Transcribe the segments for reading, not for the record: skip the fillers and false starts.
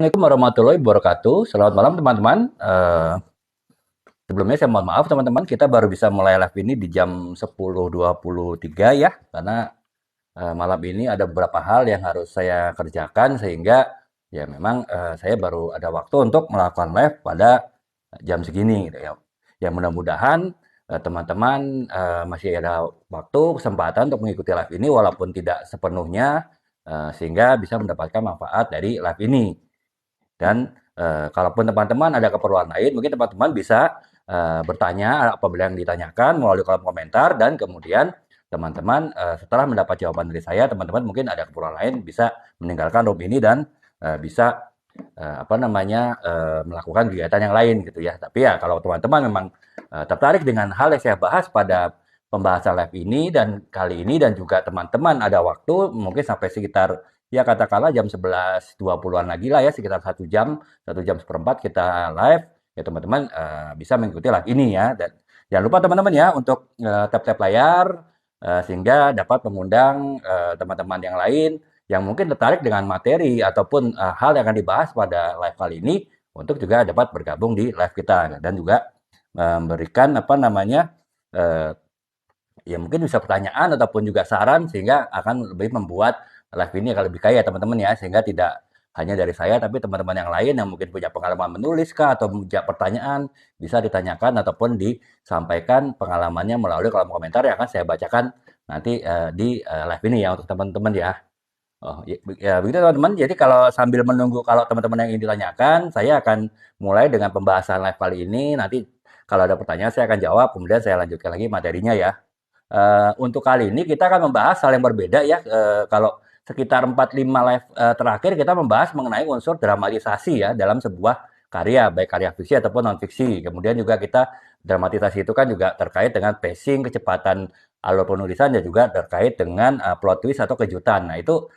Assalamualaikum warahmatullahi wabarakatuh. Selamat malam teman-teman. Sebelumnya saya mohon maaf teman-teman, kita baru bisa mulai live ini di jam 10.23 ya, karena malam ini ada beberapa hal yang harus saya kerjakan sehingga ya memang saya baru ada waktu untuk melakukan live pada jam segini gitu ya. Ya mudah-mudahan teman-teman masih ada waktu, kesempatan untuk mengikuti live ini walaupun tidak sepenuhnya sehingga bisa mendapatkan manfaat dari live ini. Dan kalaupun teman-teman ada keperluan lain, mungkin teman-teman bisa bertanya apabila yang ditanyakan melalui kolom komentar dan kemudian teman-teman setelah mendapat jawaban dari saya, teman-teman mungkin ada keperluan lain bisa meninggalkan room ini dan bisa melakukan kegiatan yang lain gitu ya. Tapi ya kalau teman-teman memang tertarik dengan hal yang saya bahas pada pembahasan live ini dan kali ini dan juga teman-teman ada waktu mungkin sampai sekitar ya katakanlah jam 11.20-an lagi lah ya, sekitar 1 jam seperempat kita live, ya teman-teman bisa mengikuti live ini ya. Dan jangan lupa teman-teman ya untuk tap-tap layar sehingga dapat mengundang teman-teman yang lain yang mungkin tertarik dengan materi ataupun hal yang akan dibahas pada live kali ini untuk juga dapat bergabung di live kita dan juga memberikan eh, ya mungkin bisa pertanyaan ataupun juga saran sehingga akan lebih membuat live ini akan lebih kaya teman-teman ya, sehingga tidak hanya dari saya tapi teman-teman yang lain yang mungkin punya pengalaman menulis kah atau punya pertanyaan bisa ditanyakan ataupun disampaikan pengalamannya melalui kolom komentar yang akan saya bacakan nanti di live ini ya untuk teman-teman ya. Oh, ya begitu teman-teman. Jadi kalau sambil menunggu kalau teman-teman yang ingin ditanyakan, saya akan mulai dengan pembahasan live kali ini. Nanti kalau ada pertanyaan saya akan jawab, kemudian saya lanjutkan lagi materinya ya. Untuk kali ini kita akan membahas hal yang berbeda ya. Kalau sekitar 4-5 live terakhir kita membahas mengenai unsur dramatisasi ya dalam sebuah karya, baik karya fiksi ataupun non fiksi. Kemudian juga kita dramatisasi itu kan juga terkait dengan pacing, kecepatan alur penulisan dan juga terkait dengan plot twist atau kejutan. Nah, itu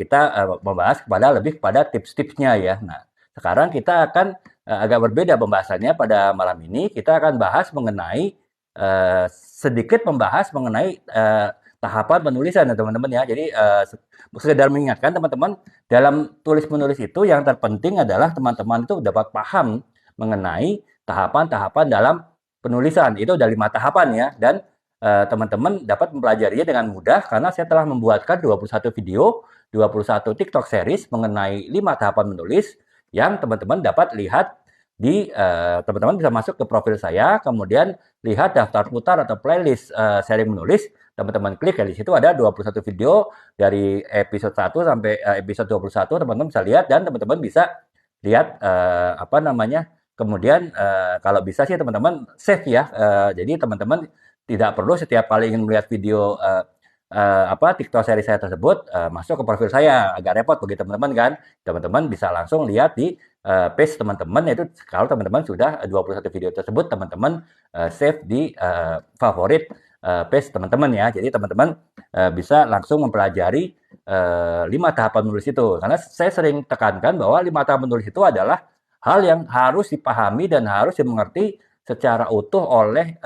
kita membahas lebih kepada tips-tipsnya ya. Nah, sekarang kita akan agak berbeda pembahasannya pada malam ini. Kita akan bahas mengenai sedikit membahas mengenai tahapan penulisan ya teman-teman ya. Jadi sekedar mengingatkan teman-teman dalam tulis menulis itu yang terpenting adalah teman-teman itu dapat paham mengenai tahapan-tahapan dalam penulisan. Itu ada 5 tahapan ya dan teman-teman dapat mempelajarinya dengan mudah karena saya telah membuatkan 21 video, 21 TikTok series mengenai 5 tahapan menulis yang teman-teman dapat lihat di teman-teman bisa masuk ke profil saya, kemudian lihat daftar putar atau playlist seri menulis, teman-teman klik ya di situ ada 21 video dari episode 1 sampai episode 21, teman-teman bisa lihat dan teman-teman bisa lihat kemudian kalau bisa sih teman-teman save ya. Jadi teman-teman tidak perlu setiap kali ingin melihat video TikTok seri saya tersebut masuk ke profil saya, agak repot bagi teman-teman kan. Teman-teman bisa langsung lihat di page teman-teman, yaitu kalau teman-teman sudah 21 video tersebut teman-teman save di favorit page teman-teman ya. Jadi teman-teman bisa langsung mempelajari 5 tahapan menulis itu. Karena saya sering tekankan bahwa 5 tahapan menulis itu adalah hal yang harus dipahami dan harus dimengerti secara utuh oleh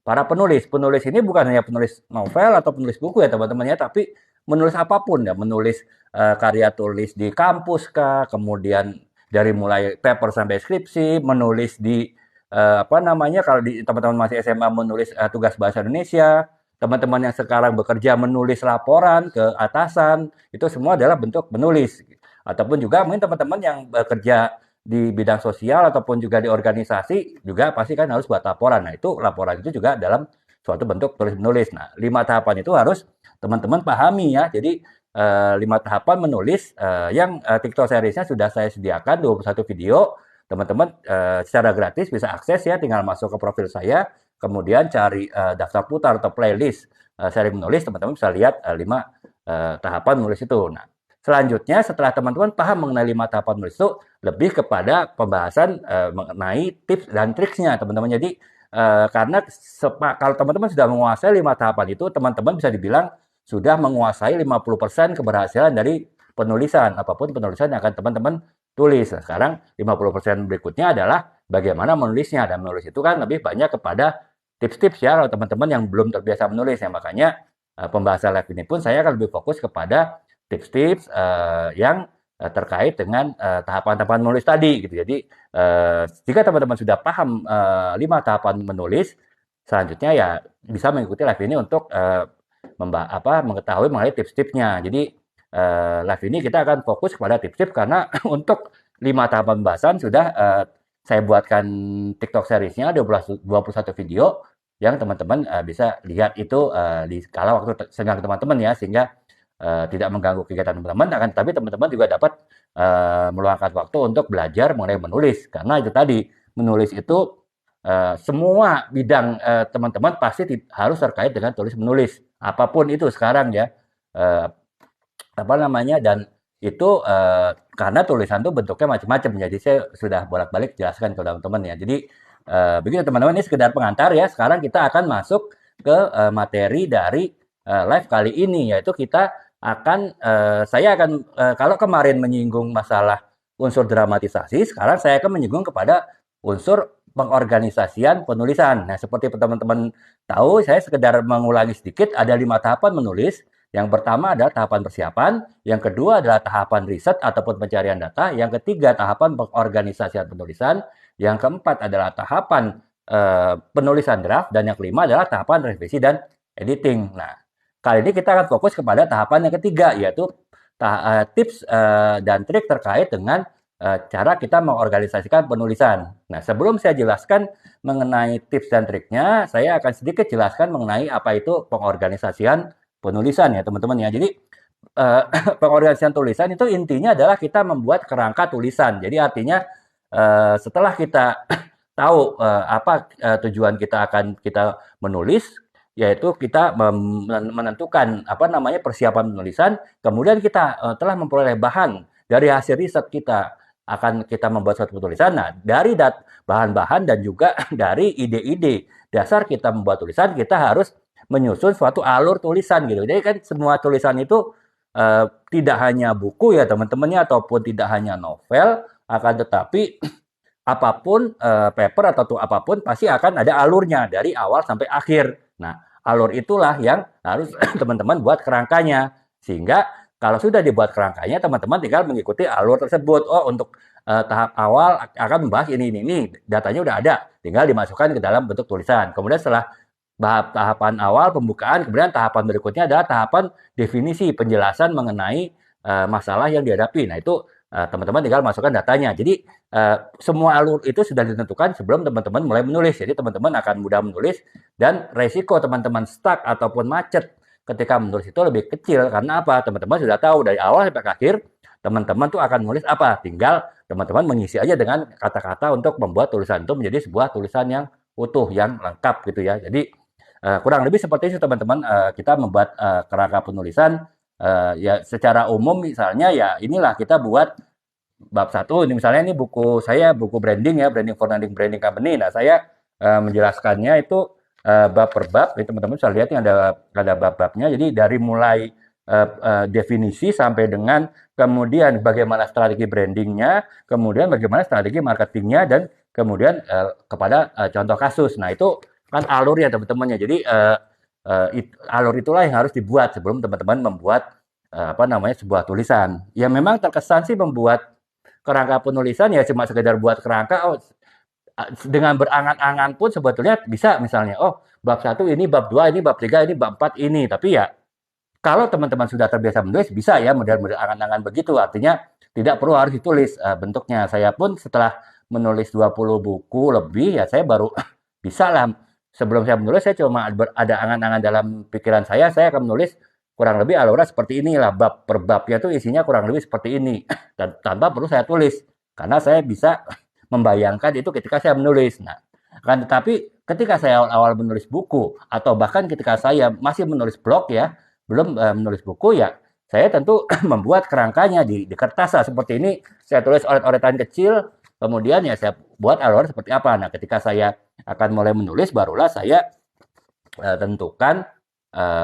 para penulis. Penulis ini bukan hanya penulis novel atau penulis buku ya teman-teman ya, tapi menulis apapun ya, menulis karya tulis di kampus kah, kemudian dari mulai paper sampai skripsi, menulis di kalau di teman-teman masih SMA menulis tugas bahasa Indonesia, teman-teman yang sekarang bekerja menulis laporan ke atasan, itu semua adalah bentuk menulis. Ataupun juga mungkin teman-teman yang bekerja di bidang sosial ataupun juga di organisasi juga pasti kan harus buat laporan. Nah, itu laporan itu juga dalam suatu bentuk tulis menulis. Nah, 5 tahapan itu harus teman-teman pahami ya. Jadi 5 tahapan menulis yang TikTok seriesnya sudah saya sediakan 21 video. Teman-teman secara gratis bisa akses ya, tinggal masuk ke profil saya, kemudian cari daftar putar atau playlist seri menulis, teman-teman bisa lihat 5 tahapan menulis itu. Nah, selanjutnya setelah teman-teman paham mengenai 5 tahapan menulis itu, lebih kepada pembahasan mengenai tips dan triksnya teman-teman. Jadi karena kalau teman-teman sudah menguasai 5 tahapan itu, teman-teman bisa dibilang sudah menguasai 50% keberhasilan dari penulisan, apapun penulisan yang akan teman-teman tulis. Nah, sekarang 50% berikutnya adalah bagaimana menulisnya, dan menulis itu kan lebih banyak kepada tips-tips ya kalau teman-teman yang belum terbiasa menulis ya. Makanya pembahasan live ini pun saya akan lebih fokus kepada tips-tips yang terkait dengan tahapan-tahapan menulis tadi gitu. Jadi jika teman-teman sudah paham 5 tahapan menulis, selanjutnya ya bisa mengikuti live ini untuk mengetahui mengenai tips-tipsnya. Jadi live ini kita akan fokus kepada tips-tips karena untuk 5 tahapan pembahasan sudah saya buatkan TikTok seriesnya 21 video yang teman-teman bisa lihat itu di kala waktu senggang teman-teman ya, sehingga tidak mengganggu kegiatan teman-teman, akan tetapi teman-teman juga dapat meluangkan waktu untuk belajar mengenai menulis. Karena itu tadi, menulis itu semua bidang teman-teman pasti harus terkait dengan tulis menulis. Apapun itu sekarang ya. Eh, apa namanya, dan itu karena tulisan itu bentuknya macam-macam. Jadi saya sudah bolak-balik jelaskan ke teman-teman ya. Jadi begitu teman-teman, ini sekedar pengantar ya. Sekarang kita akan masuk ke materi dari live kali ini, yaitu kita akan saya akan kalau kemarin menyinggung masalah unsur dramatisasi, sekarang saya akan menyinggung kepada unsur pengorganisasian penulisan. Nah, seperti teman-teman tahu, saya sekedar mengulangi sedikit, ada 5 tahapan menulis. Yang pertama adalah tahapan persiapan, yang kedua adalah tahapan riset ataupun pencarian data, yang ketiga tahapan pengorganisasian penulisan, yang keempat adalah tahapan penulisan draft, dan yang kelima adalah tahapan revisi dan editing. Nah, kali ini kita akan fokus kepada tahapan yang ketiga, yaitu tips dan trik terkait dengan cara kita mengorganisasikan penulisan. Nah, sebelum saya jelaskan mengenai tips dan triknya, saya akan sedikit jelaskan mengenai apa itu pengorganisasian penulisan ya teman-teman ya. Jadi pengorganisasian tulisan itu intinya adalah kita membuat kerangka tulisan. Jadi artinya setelah kita tahu apa tujuan kita menulis, yaitu kita menentukan apa namanya persiapan penulisan, kemudian kita telah memperoleh bahan dari hasil riset kita akan kita membuat suatu tulisan. Nah, dari bahan-bahan dan juga dari ide-ide dasar kita membuat tulisan, kita harus menyusun suatu alur tulisan gitu. Jadi kan semua tulisan itu tidak hanya buku ya teman-temannya, ataupun tidak hanya novel, akan tetapi apapun paper atau apapun pasti akan ada alurnya dari awal sampai akhir. Nah, alur itulah yang harus teman-teman buat kerangkanya. Sehingga kalau sudah dibuat kerangkanya, teman-teman tinggal mengikuti alur tersebut. Oh, untuk tahap awal akan membahas ini. Datanya udah ada. Tinggal dimasukkan ke dalam bentuk tulisan. Kemudian setelah tahapan awal pembukaan, kemudian tahapan berikutnya adalah tahapan definisi, penjelasan mengenai masalah yang dihadapi. Nah, itu teman-teman tinggal masukkan datanya. Jadi semua alur itu sudah ditentukan sebelum teman-teman mulai menulis. Jadi teman-teman akan mudah menulis, dan resiko teman-teman stuck ataupun macet ketika menulis itu lebih kecil. Karena apa? Teman-teman sudah tahu dari awal sampai akhir teman-teman tuh akan menulis apa. Tinggal teman-teman mengisi aja dengan kata-kata untuk membuat tulisan itu menjadi sebuah tulisan yang utuh, yang lengkap gitu ya. Jadi kurang lebih seperti itu teman-teman, kita membuat kerangka penulisan ya secara umum. Misalnya ya inilah kita buat bab 1, ini misalnya ini buku saya, buku branding ya, Branding for Branding Company. Nah, saya menjelaskannya itu bab per bab. Ini teman-teman bisa lihat ini ada bab-babnya. Jadi dari mulai definisi sampai dengan kemudian bagaimana strategi brandingnya, kemudian bagaimana strategi marketingnya, dan kemudian kepada contoh kasus. Nah, itu kan alur ya teman-temannya. Jadi alur itulah yang harus dibuat sebelum teman-teman membuat apa namanya sebuah tulisan. Ya memang terkesan sih membuat kerangka penulisan ya cuma sekedar buat kerangka. Oh, dengan berangan-angan pun sebetulnya bisa, misalnya oh bab 1 ini, bab 2 ini, bab 3 ini, bab 4 ini. Tapi ya kalau teman-teman sudah terbiasa menulis, bisa ya model-model angan-angan begitu. Artinya tidak perlu harus ditulis bentuknya. Saya pun setelah menulis 20 buku lebih ya saya baru bisa lah. Sebelum saya menulis, saya cuma ada angan-angan dalam pikiran saya akan menulis kurang lebih alurnya seperti inilah, bab per babnya tuh isinya kurang lebih seperti ini, dan tanpa perlu saya tulis, karena saya bisa membayangkan itu ketika saya menulis. Nah, kan tetapi ketika saya awal-awal menulis buku, atau bahkan ketika saya masih menulis blog ya, belum menulis buku ya, saya tentu membuat kerangkanya di kertas seperti ini, saya tulis oret-oretan kecil, kemudian ya saya buat alur seperti apa. Nah, ketika saya akan mulai menulis, barulah saya tentukan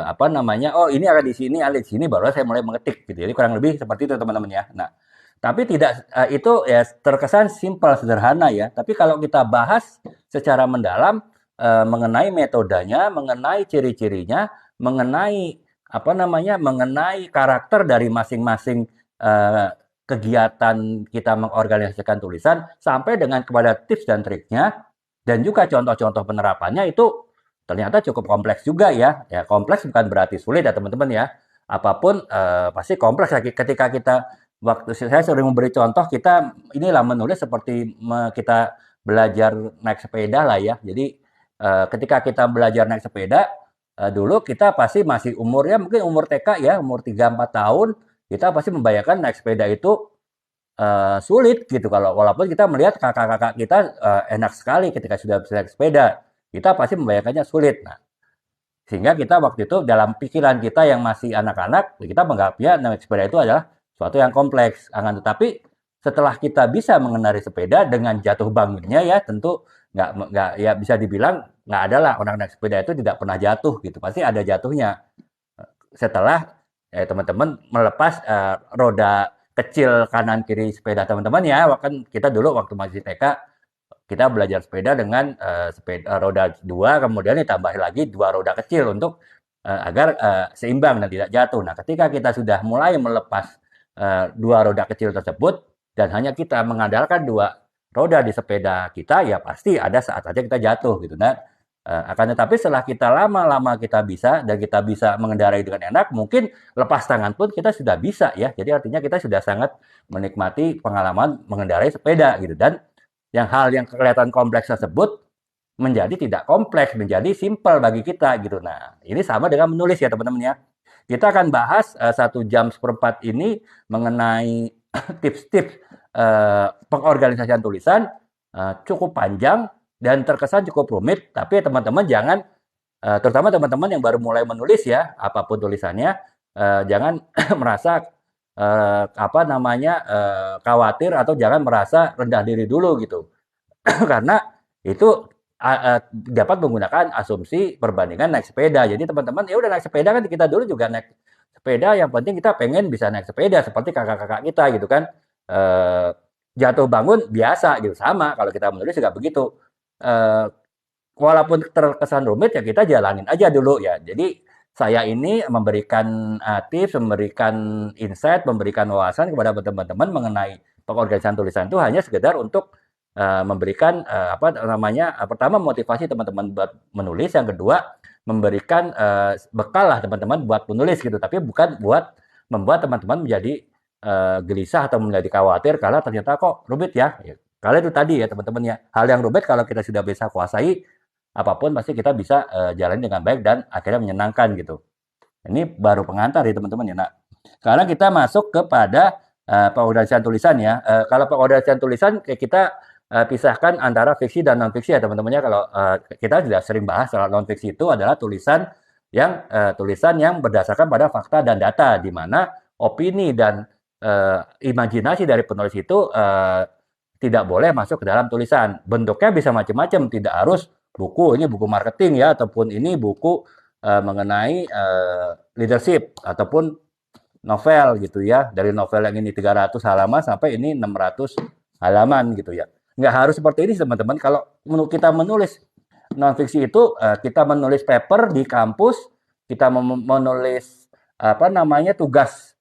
apa namanya, oh ini ada di sini, ada di sini, barulah saya mulai mengetik gitu. Jadi kurang lebih seperti itu teman-teman ya. Nah, tapi tidak itu ya terkesan simpel, sederhana ya. Tapi kalau kita bahas secara mendalam mengenai metodenya, mengenai ciri-cirinya, mengenai apa namanya, mengenai karakter dari masing-masing kegiatan kita mengorganisasikan tulisan sampai dengan kepada tips dan triknya dan juga contoh-contoh penerapannya itu ternyata cukup kompleks juga ya. Ya kompleks bukan berarti sulit ya teman-teman ya. Apapun pasti kompleks lagi ketika kita waktu saya sering memberi contoh kita inilah menulis seperti kita belajar naik sepeda lah ya. Jadi ketika kita belajar naik sepeda dulu kita pasti masih umurnya mungkin umur TK ya, umur 3-4 tahun, kita pasti membayangkan naik sepeda itu sulit gitu kalau walaupun kita melihat kakak-kakak kita enak sekali ketika sudah bisa naik sepeda, kita pasti membayangkannya sulit. Nah, sehingga kita waktu itu dalam pikiran kita yang masih anak-anak, kita menganggapnya naik sepeda itu adalah suatu yang kompleks. Akan tetapi setelah kita bisa mengendarai sepeda dengan jatuh bangunnya ya tentu nggak ya bisa dibilang nggak ada lah orang naik sepeda itu tidak pernah jatuh gitu, pasti ada jatuhnya setelah teman-teman melepas roda kecil kanan kiri sepeda teman-teman ya. Kan kita dulu waktu masih TK kita belajar sepeda dengan sepeda roda dua, kemudian ditambah lagi dua roda kecil untuk agar seimbang dan tidak jatuh. Nah, ketika kita sudah mulai melepas dua roda kecil tersebut dan hanya kita mengandalkan dua roda di sepeda kita, ya pasti ada saat saja kita jatuh gitu. Nah, akan tetapi setelah kita lama-lama kita bisa dan kita bisa mengendarai dengan enak, mungkin lepas tangan pun kita sudah bisa ya. Jadi artinya kita sudah sangat menikmati pengalaman mengendarai sepeda gitu. Dan hal yang kelihatan kompleks tersebut menjadi tidak kompleks, menjadi simpel bagi kita gitu. Nah, ini sama dengan menulis ya teman-teman ya. Kita akan bahas 1 jam 1/4 ini mengenai tips-tips pengorganisasian tulisan cukup panjang dan terkesan cukup rumit, tapi teman-teman jangan, terutama teman-teman yang baru mulai menulis ya, apapun tulisannya, jangan merasa khawatir atau jangan merasa rendah diri dulu gitu. Karena itu dapat menggunakan asumsi perbandingan naik sepeda. Jadi teman-teman ya udah naik sepeda kan kita dulu juga naik sepeda, yang penting kita pengen bisa naik sepeda seperti kakak-kakak kita gitu kan. Jatuh bangun biasa gitu, sama kalau kita menulis juga begitu. Walaupun terkesan rumit ya kita jalanin aja dulu ya. Jadi saya ini memberikan tips, memberikan insight, memberikan wawasan kepada teman-teman mengenai pengorganisasian tulisan itu hanya sekedar untuk memberikan pertama motivasi teman-teman buat menulis, yang kedua memberikan bekal lah teman-teman buat menulis gitu, tapi bukan buat membuat teman-teman menjadi gelisah atau menjadi khawatir karena ternyata kok rumit ya. Kalau itu tadi ya teman-teman ya, hal yang rumit kalau kita sudah bisa kuasai, apapun pasti kita bisa jalani dengan baik dan akhirnya menyenangkan gitu. Ini baru pengantar ya teman-teman ya. Nah, sekarang kita masuk kepada pengorganisasian tulisan ya. Kalau pengorganisasian tulisan kita pisahkan antara fiksi dan non fiksi ya teman-teman ya. Kalau kita sudah sering bahas soal non fiksi itu adalah tulisan yang berdasarkan pada fakta dan data, di mana opini dan imajinasi dari penulis itu tidak boleh masuk ke dalam tulisan. Bentuknya bisa macam-macam, tidak harus buku ini buku marketing ya, ataupun ini buku mengenai leadership, ataupun novel gitu ya. Dari novel yang ini 300 halaman sampai ini 600 halaman gitu ya. Nggak harus seperti ini teman-teman. Kalau kita menulis non-fiksi itu, kita menulis paper di kampus, kita menulis tugas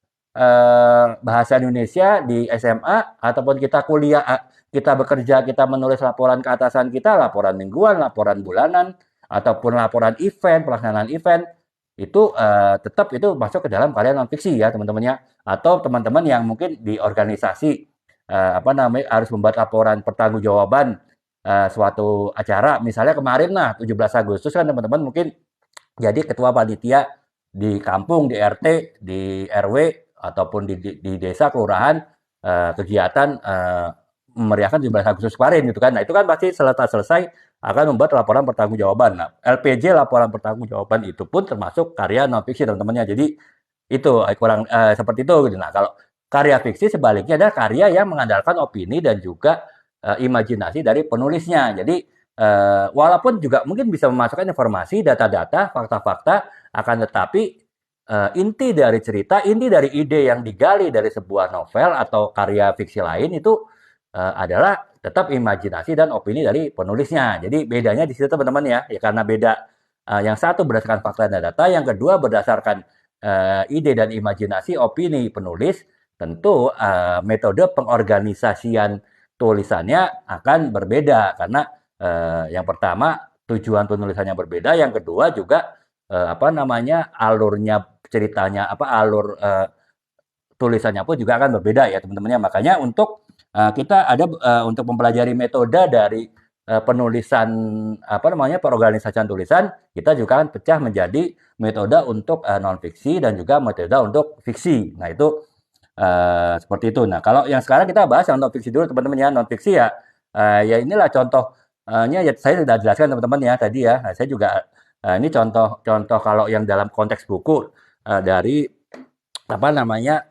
bahasa Indonesia di SMA, ataupun kita kuliah, kita bekerja, kita menulis laporan ke atasan kita, laporan mingguan, laporan bulanan, ataupun laporan event, pelaksanaan event, itu tetap itu masuk ke dalam karya non fiksi ya teman-teman ya. Atau teman-teman yang mungkin di organisasi harus membuat laporan pertanggungjawaban suatu acara, misalnya kemarin 17 Agustus kan teman-teman mungkin jadi ketua panitia di kampung, di RT, di RW, ataupun di desa, kelurahan, kegiatan memeriahkan 17 Agustus kemarin gitu kan. Nah, itu kan pasti selesai akan membuat laporan pertanggungjawaban. Nah, LPJ laporan pertanggungjawaban itu pun termasuk karya non fiksi teman-temannya. Jadi itu kurang seperti itu gitu. Nah, kalau karya fiksi sebaliknya adalah karya yang mengandalkan opini dan juga imajinasi dari penulisnya. Jadi walaupun juga mungkin bisa memasukkan informasi, data-data, fakta-fakta, akan tetapi inti dari cerita, inti dari ide yang digali dari sebuah novel atau karya fiksi lain itu adalah tetap imajinasi dan opini dari penulisnya. Jadi bedanya di situ teman-teman ya, karena beda. Yang satu berdasarkan fakta dan data, yang kedua berdasarkan ide dan imajinasi opini penulis. tentu metode pengorganisasian tulisannya akan berbeda karena yang pertama tujuan penulisannya berbeda, yang kedua juga apa namanya alurnya ceritanya apa alur tulisannya pun juga akan berbeda ya teman-temannya. Makanya untuk kita ada untuk mempelajari metode dari penulisan apa namanya perorganisasian tulisan, kita juga akan pecah menjadi metode untuk non fiksi dan juga metode untuk fiksi. Nah itu seperti itu. Nah kalau yang sekarang kita bahas yang non fiksi dulu teman-teman ya. Non fiksi ya ya inilah contohnya ya saya sudah jelaskan teman-teman ya tadi ya. Nah, saya juga ini contoh-contoh kalau yang dalam konteks buku dari apa namanya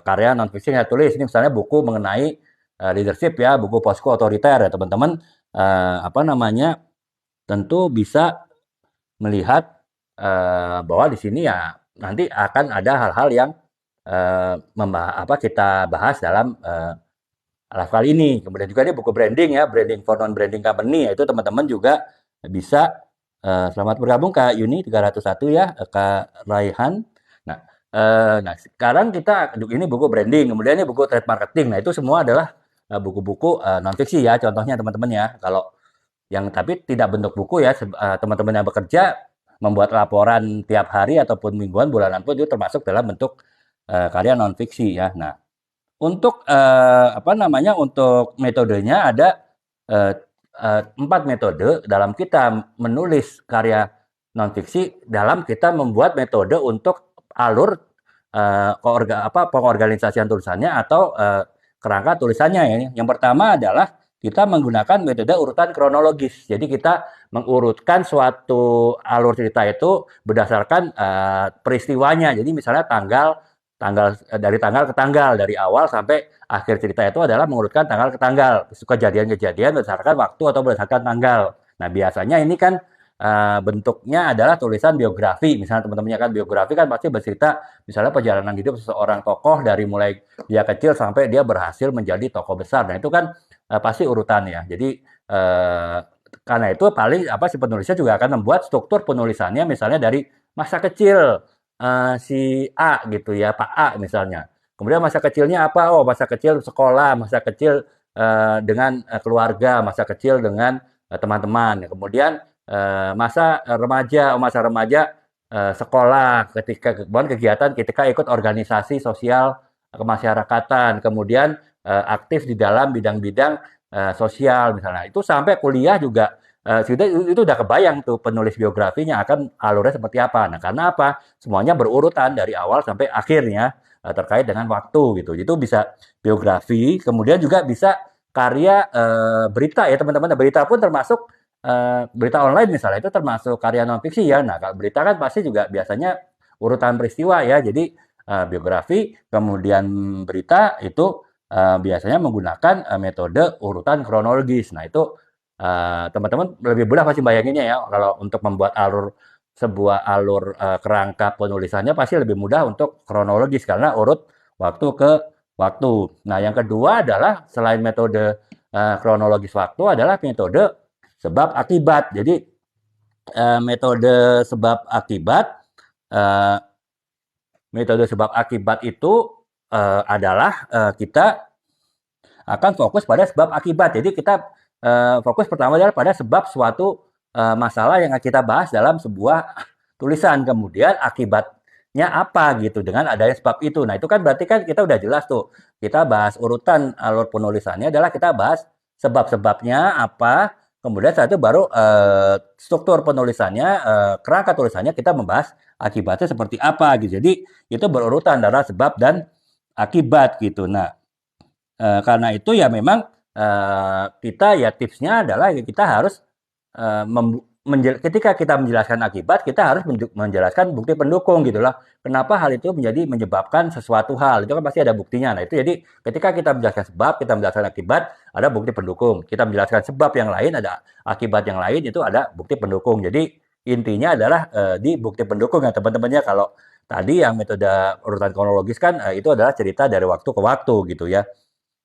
karya non fiksi yang saya tulis ini misalnya buku mengenai leadership ya, buku posko otoriter ya teman-teman apa namanya tentu bisa melihat bahwa di sini ya nanti akan ada hal-hal yang apa kita bahas dalam live kali ini. Kemudian juga ini buku branding ya, branding for non branding company ya, itu teman-teman juga bisa selamat bergabung Kak Yuni 301 ya, Kak Raihan. Nah, sekarang kita ini buku branding, kemudian ini buku trade marketing. Nah, itu semua adalah buku-buku non fiksi ya, contohnya teman-teman ya. Kalau yang tapi tidak bentuk buku ya, teman-teman yang bekerja membuat laporan tiap hari ataupun mingguan, bulanan pun itu termasuk dalam bentuk karya non fiksi ya. Nah, untuk apa namanya? Untuk metodenya ada eh, 4 metode dalam kita menulis karya non fiksi, dalam kita membuat metode untuk alur pengorganisasian tulisannya atau kerangka tulisannya ya. Yang pertama adalah kita menggunakan metode urutan kronologis. Jadi kita mengurutkan suatu alur cerita itu berdasarkan peristiwanya. Jadi misalnya dari tanggal ke tanggal, dari awal sampai akhir cerita itu adalah mengurutkan tanggal ke tanggal, kejadian-kejadian berdasarkan waktu atau berdasarkan tanggal. Nah biasanya ini kan bentuknya adalah tulisan biografi. Misalnya teman-temannya kan biografi kan pasti bercerita misalnya perjalanan hidup seseorang tokoh dari mulai dia kecil sampai dia berhasil menjadi tokoh besar. Nah itu kan pasti urutan ya. Jadi karena itu paling apa si penulisnya juga akan membuat struktur penulisannya misalnya dari masa kecil si A gitu ya, Pak A misalnya. Kemudian masa kecilnya apa? Oh, masa kecil sekolah, masa kecil dengan keluarga, masa kecil dengan teman-teman. Kemudian masa remaja, masa remaja sekolah, ketika kegiatan ketika ikut organisasi sosial kemasyarakatan, kemudian aktif di dalam bidang-bidang sosial misalnya. Itu sampai kuliah juga sudah itu udah kebayang tuh penulis biografinya akan alurnya seperti apa. Nah, karena apa? Semuanya berurutan dari awal sampai akhirnya terkait dengan waktu gitu. Itu bisa biografi, kemudian juga bisa karya berita ya teman-teman. Berita pun termasuk berita online misalnya itu termasuk karya non fiksi ya. Nah, kalau berita kan pasti juga biasanya urutan peristiwa ya. Jadi biografi, kemudian berita itu biasanya menggunakan metode urutan kronologis. Nah, itu teman-teman lebih mudah pasti bayanginnya ya kalau untuk membuat sebuah alur kerangka penulisannya pasti lebih mudah untuk kronologis karena urut waktu ke waktu. Nah, yang kedua adalah selain metode kronologis waktu adalah metode sebab akibat. Jadi metode sebab akibat eh, metode sebab akibat itu adalah kita akan fokus pada sebab akibat. Jadi kita fokus pertama adalah pada sebab suatu masalah yang kita bahas dalam sebuah tulisan. Kemudian akibatnya apa gitu dengan adanya sebab itu. Nah itu kan berarti kan kita udah jelas tuh. Kita bahas urutan alur penulisannya adalah kita bahas sebab-sebabnya apa. Kemudian saat itu baru struktur penulisannya, kerangka tulisannya kita membahas akibatnya seperti apa gitu. Jadi itu berurutan antara sebab dan akibat gitu. Nah karena itu ya memang kita ya tipsnya adalah ya kita harus ketika kita menjelaskan akibat kita harus menjelaskan bukti pendukung gitu lah. Kenapa hal itu menyebabkan sesuatu hal itu kan pasti ada buktinya. Nah itu jadi ketika kita menjelaskan sebab, kita menjelaskan akibat, ada bukti pendukung. Kita menjelaskan sebab yang lain, ada akibat yang lain, itu ada bukti pendukung. Jadi intinya adalah di bukti pendukung ya teman-temannya. Kalau tadi yang metode urutan kronologis kan itu adalah cerita dari waktu ke waktu gitu ya.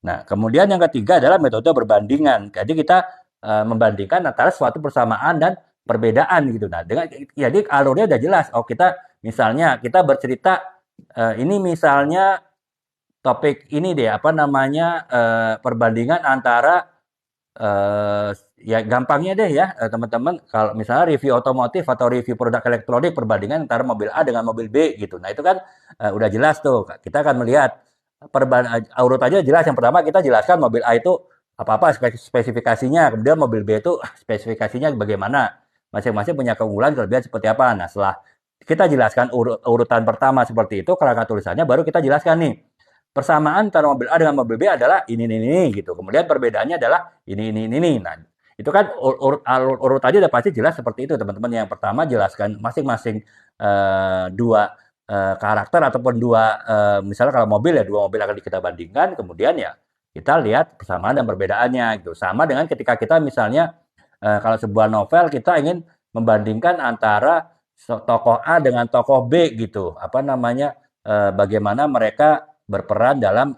Nah, kemudian yang ketiga adalah metode berbandingan. Jadi kita membandingkan antara suatu persamaan dan perbedaan gitu. Nah, jadi alurnya udah jelas. Oh, kita misalnya kita bercerita ini misalnya topik ini deh, apa namanya, perbandingan antara ya gampangnya deh ya, teman-teman, kalau misalnya review otomotif atau review produk elektronik, perbandingan antara mobil A dengan mobil B gitu. Nah, itu kan udah jelas tuh. Kita akan melihat urut aja jelas. Yang pertama kita jelaskan mobil A itu apa-apa spesifikasinya, kemudian mobil B itu spesifikasinya bagaimana. Masing-masing punya keunggulan, kelebihan seperti apa. Nah, setelah kita jelaskan urutan pertama seperti itu, kerangka tulisannya, baru kita jelaskan nih persamaan antara mobil A dengan mobil B adalah ini gitu. Kemudian perbedaannya adalah ini. Nah, itu kan urut aja udah pasti jelas seperti itu, teman-teman. Yang pertama jelaskan masing-masing dua karakter ataupun dua misalnya kalau mobil ya dua mobil akan kita bandingkan, kemudian ya kita lihat persamaan dan perbedaannya gitu. Sama dengan ketika kita misalnya kalau sebuah novel kita ingin membandingkan antara tokoh A dengan tokoh B gitu. Apa namanya? Bagaimana mereka berperan dalam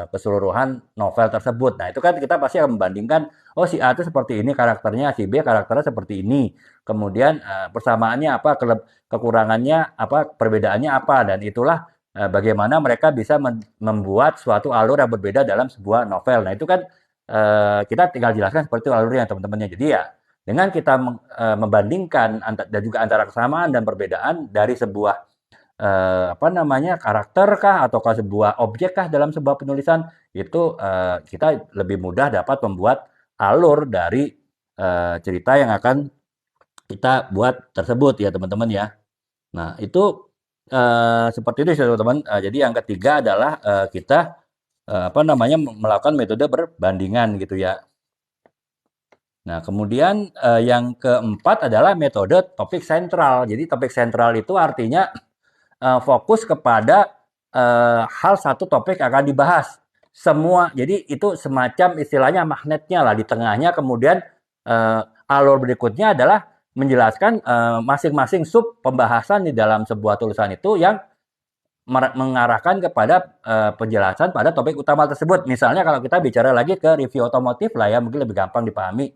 keseluruhan novel tersebut. Nah, itu kan kita pasti akan membandingkan, oh si A itu seperti ini karakternya, si B karakternya seperti ini. Kemudian persamaannya apa, kekurangannya apa, perbedaannya apa, dan itulah bagaimana mereka bisa membuat suatu alur yang berbeda dalam sebuah novel. Nah, itu kan kita tinggal jelaskan seperti itu alurnya, teman-temannya. Jadi ya, dengan kita membandingkan dan juga antara kesamaan dan perbedaan dari sebuah apa namanya, karakter kah ataukah sebuah objek kah dalam sebuah penulisan, itu kita lebih mudah dapat membuat alur dari cerita yang akan kita buat tersebut ya teman-teman ya. Nah itu seperti itu ya teman-teman. Jadi yang ketiga adalah kita apa namanya melakukan metode perbandingan gitu ya. Nah, kemudian yang keempat adalah metode topik sentral. Jadi topik sentral itu artinya fokus kepada hal satu topik yang akan dibahas. Semua, jadi itu semacam istilahnya magnetnya lah di tengahnya. Kemudian alur berikutnya adalah menjelaskan masing-masing sub pembahasan di dalam sebuah tulisan itu yang mengarahkan kepada penjelasan pada topik utama tersebut. Misalnya kalau kita bicara lagi ke review otomotif lah ya, mungkin lebih gampang dipahami.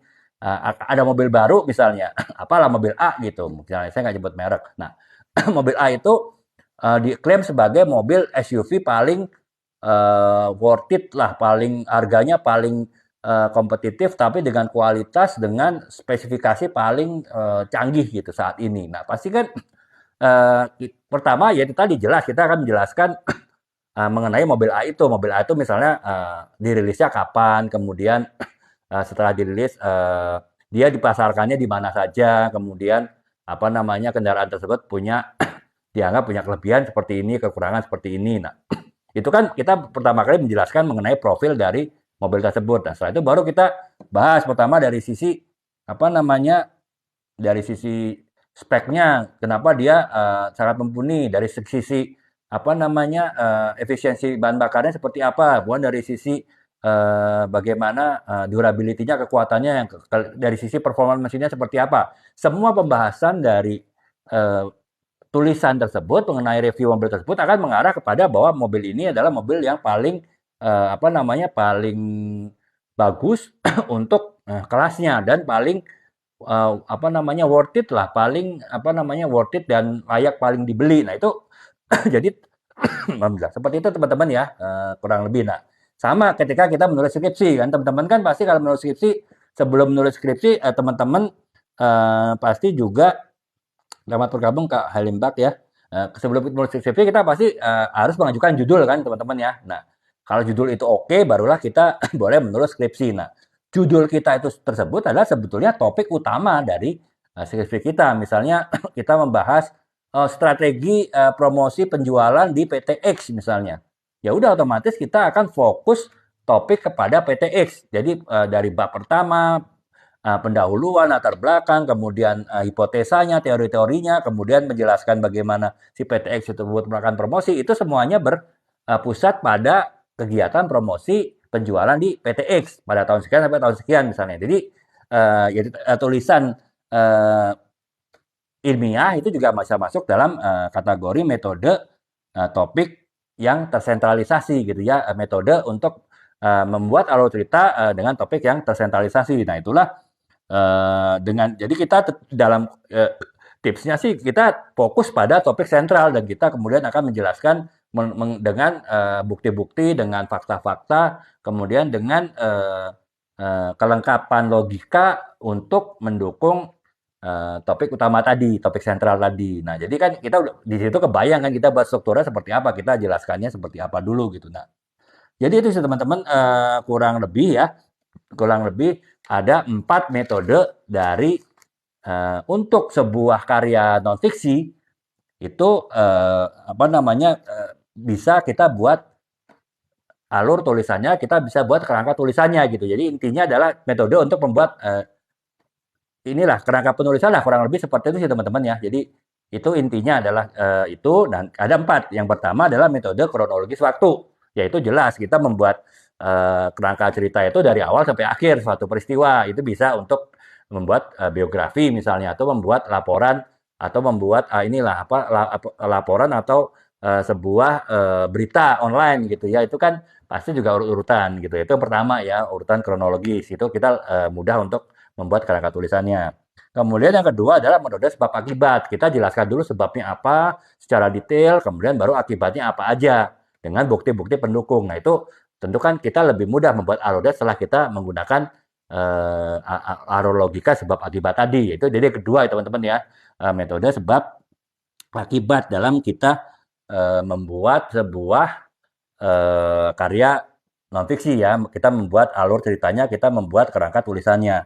Ada mobil baru misalnya, apalah mobil A gitu. Misalnya saya nggak nyebut merek. Nah, mobil A itu diklaim sebagai mobil SUV paling worth it lah, paling harganya paling kompetitif, tapi dengan kualitas, dengan spesifikasi paling canggih gitu saat ini. Nah, pasti kan pertama ya itu tadi jelas kita akan menjelaskan mengenai mobil A itu. Mobil A itu misalnya dirilisnya kapan, kemudian setelah dirilis dia dipasarkannya di mana saja, kemudian apa namanya kendaraan tersebut punya dianggap punya kelebihan seperti ini, kekurangan seperti ini. Nah, itu kan kita pertama kali menjelaskan mengenai profil dari mobil tersebut. Nah, setelah itu baru kita bahas pertama dari sisi apa namanya, dari sisi speknya, kenapa dia sangat mumpuni, dari sisi apa namanya efisiensi bahan bakarnya seperti apa, bukan dari sisi bagaimana durability-nya, kekuatannya, yang dari sisi performa mesinnya seperti apa. Semua pembahasan dari tulisan tersebut mengenai review mobil tersebut akan mengarah kepada bahwa mobil ini adalah mobil yang paling apa namanya paling bagus untuk kelasnya dan paling apa namanya worth it lah, paling apa namanya worth it dan layak paling dibeli. Nah itu jadi alhamdulillah seperti itu teman-teman ya kurang lebih. Nah sama ketika kita menulis skripsi kan teman-teman kan pasti kalau menulis skripsi sebelum menulis skripsi teman-teman pasti juga selamat bergabung Kak Halimbak ya. Sebelum menulis skripsi kita pasti harus mengajukan judul kan teman-teman ya. Nah, kalau judul itu oke, barulah kita boleh menulis skripsi. Nah, judul kita itu tersebut adalah sebetulnya topik utama dari skripsi kita. Misalnya kita membahas strategi promosi penjualan di PT X misalnya. Ya udah otomatis kita akan fokus topik kepada PT X. Jadi dari bab pertama pendahuluan, latar belakang, kemudian hipotesanya, teori-teorinya, kemudian menjelaskan bagaimana si PTX itu melakukan promosi, itu semuanya berpusat pada kegiatan promosi penjualan di PTX pada tahun sekian sampai tahun sekian misalnya. Jadi tulisan ilmiah itu juga bisa masuk dalam kategori metode topik yang tersentralisasi gitu ya, metode untuk membuat alur cerita dengan topik yang tersentralisasi. Nah, itulah jadi kita dalam tipsnya sih kita fokus pada topik sentral dan kita kemudian akan menjelaskan dengan bukti-bukti, dengan fakta-fakta, kemudian dengan kelengkapan logika untuk mendukung topik utama tadi, topik sentral tadi. Nah, jadi kan kita di situ kebayang kan kita buat strukturnya seperti apa, kita jelaskannya seperti apa dulu gitu. Nah, jadi itu sih teman-teman, kurang lebih ada 4 metode dari untuk sebuah karya non fiksi itu bisa kita buat alur tulisannya, kita bisa buat kerangka tulisannya gitu. Jadi intinya adalah metode untuk membuat inilah kerangka penulisan lah kurang lebih seperti itu sih teman-teman ya. Jadi itu intinya adalah itu, dan ada 4. Yang pertama adalah metode kronologis waktu, yaitu jelas kita membuat kerangka cerita itu dari awal sampai akhir suatu peristiwa. Itu bisa untuk membuat biografi misalnya, atau membuat laporan, atau membuat laporan atau sebuah berita online gitu ya. Itu kan pasti juga urut-urutan gitu. Itu yang pertama ya, urutan kronologis. Itu kita mudah untuk membuat kerangka tulisannya. Kemudian yang kedua adalah metode sebab akibat. Kita jelaskan dulu sebabnya apa secara detail, kemudian baru akibatnya apa aja dengan bukti-bukti pendukung. Nah, itu tentu kan kita lebih mudah membuat alurnya setelah kita menggunakan alur logika sebab akibat tadi. Itu jadi kedua ya teman-teman ya, metode sebab akibat dalam kita membuat sebuah karya non fiksi ya. Kita membuat alur ceritanya, kita membuat kerangka tulisannya.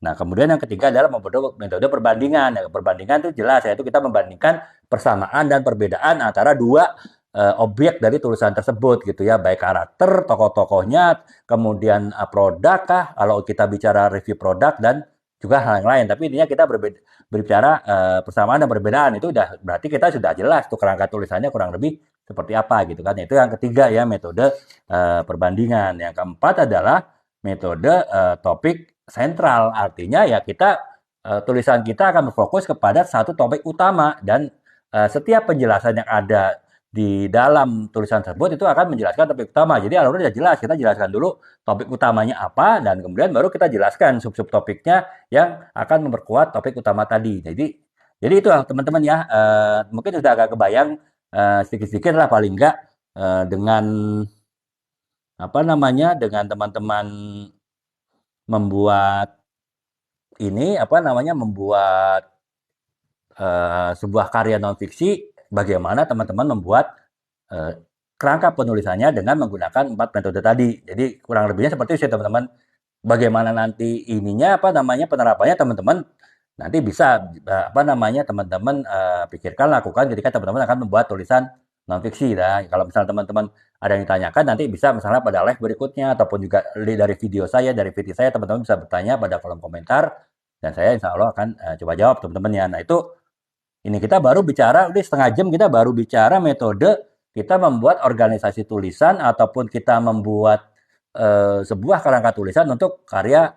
Nah, kemudian yang ketiga adalah metode perbandingan. Ya, perbandingan itu jelas, yaitu kita membandingkan persamaan dan perbedaan antara dua objek dari tulisan tersebut gitu ya, baik karakter, tokoh-tokohnya, kemudian produk kah, kalau kita bicara review produk, dan juga hal yang lain. Tapi intinya kita berbicara persamaan dan perbedaan, itu udah berarti kita sudah jelas tuh kerangka tulisannya kurang lebih seperti apa gitu kan. Itu yang ketiga ya, metode perbandingan. Yang keempat adalah metode topik sentral, artinya ya kita tulisan kita akan berfokus kepada satu topik utama, dan setiap penjelasan yang ada di dalam tulisan tersebut itu akan menjelaskan topik utama. Jadi alurnya sudah jelas, kita jelaskan dulu topik utamanya apa, dan kemudian baru kita jelaskan sub-sub topiknya yang akan memperkuat topik utama tadi. Jadi itu teman-teman ya, mungkin sudah agak kebayang sedikit-sedikit lah paling enggak, dengan dengan teman-teman membuat membuat sebuah karya non fiksi, bagaimana teman-teman membuat kerangka penulisannya dengan menggunakan 4 metode tadi. Jadi kurang lebihnya seperti itu sih teman-teman. Bagaimana nanti penerapannya teman-teman nanti bisa teman-teman pikirkan, lakukan ketika teman-teman akan membuat tulisan non fiksi ya. Kalau misalnya teman-teman ada yang ditanyakan, nanti bisa misalnya pada live berikutnya, ataupun juga dari video saya, teman-teman bisa bertanya pada kolom komentar, dan saya insya Allah akan coba jawab teman-teman ya. Nah, ini kita baru bicara, udah setengah jam kita baru bicara metode kita membuat organisasi tulisan, ataupun kita membuat sebuah kerangka tulisan untuk karya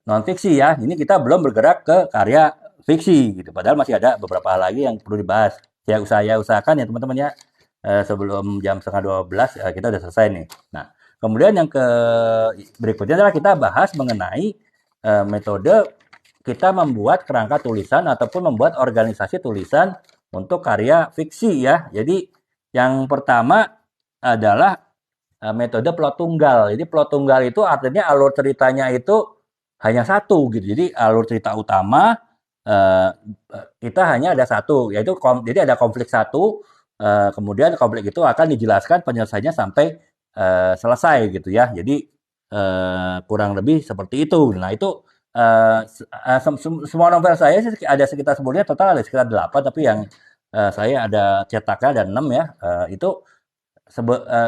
non fiksi ya. Ini kita belum bergerak ke karya fiksi gitu, padahal masih ada beberapa hal lagi yang perlu dibahas. Saya usahakan ya teman-teman ya, sebelum jam setengah 12 kita udah selesai nih. Nah, kemudian yang berikutnya adalah kita bahas mengenai metode kita membuat kerangka tulisan ataupun membuat organisasi tulisan untuk karya fiksi ya. Jadi yang pertama adalah metode plot tunggal. Jadi plot tunggal itu artinya alur ceritanya itu hanya satu gitu. Jadi alur cerita utama kita hanya ada satu, yaitu jadi ada konflik satu, kemudian konflik itu akan dijelaskan penyelesaiannya sampai selesai gitu ya. Jadi kurang lebih seperti itu. Nah, itu semua novel saya sih ada sekitar, sebenarnya total ada sekitar 8, tapi yang saya ada cetaknya ada 6 ya. Itu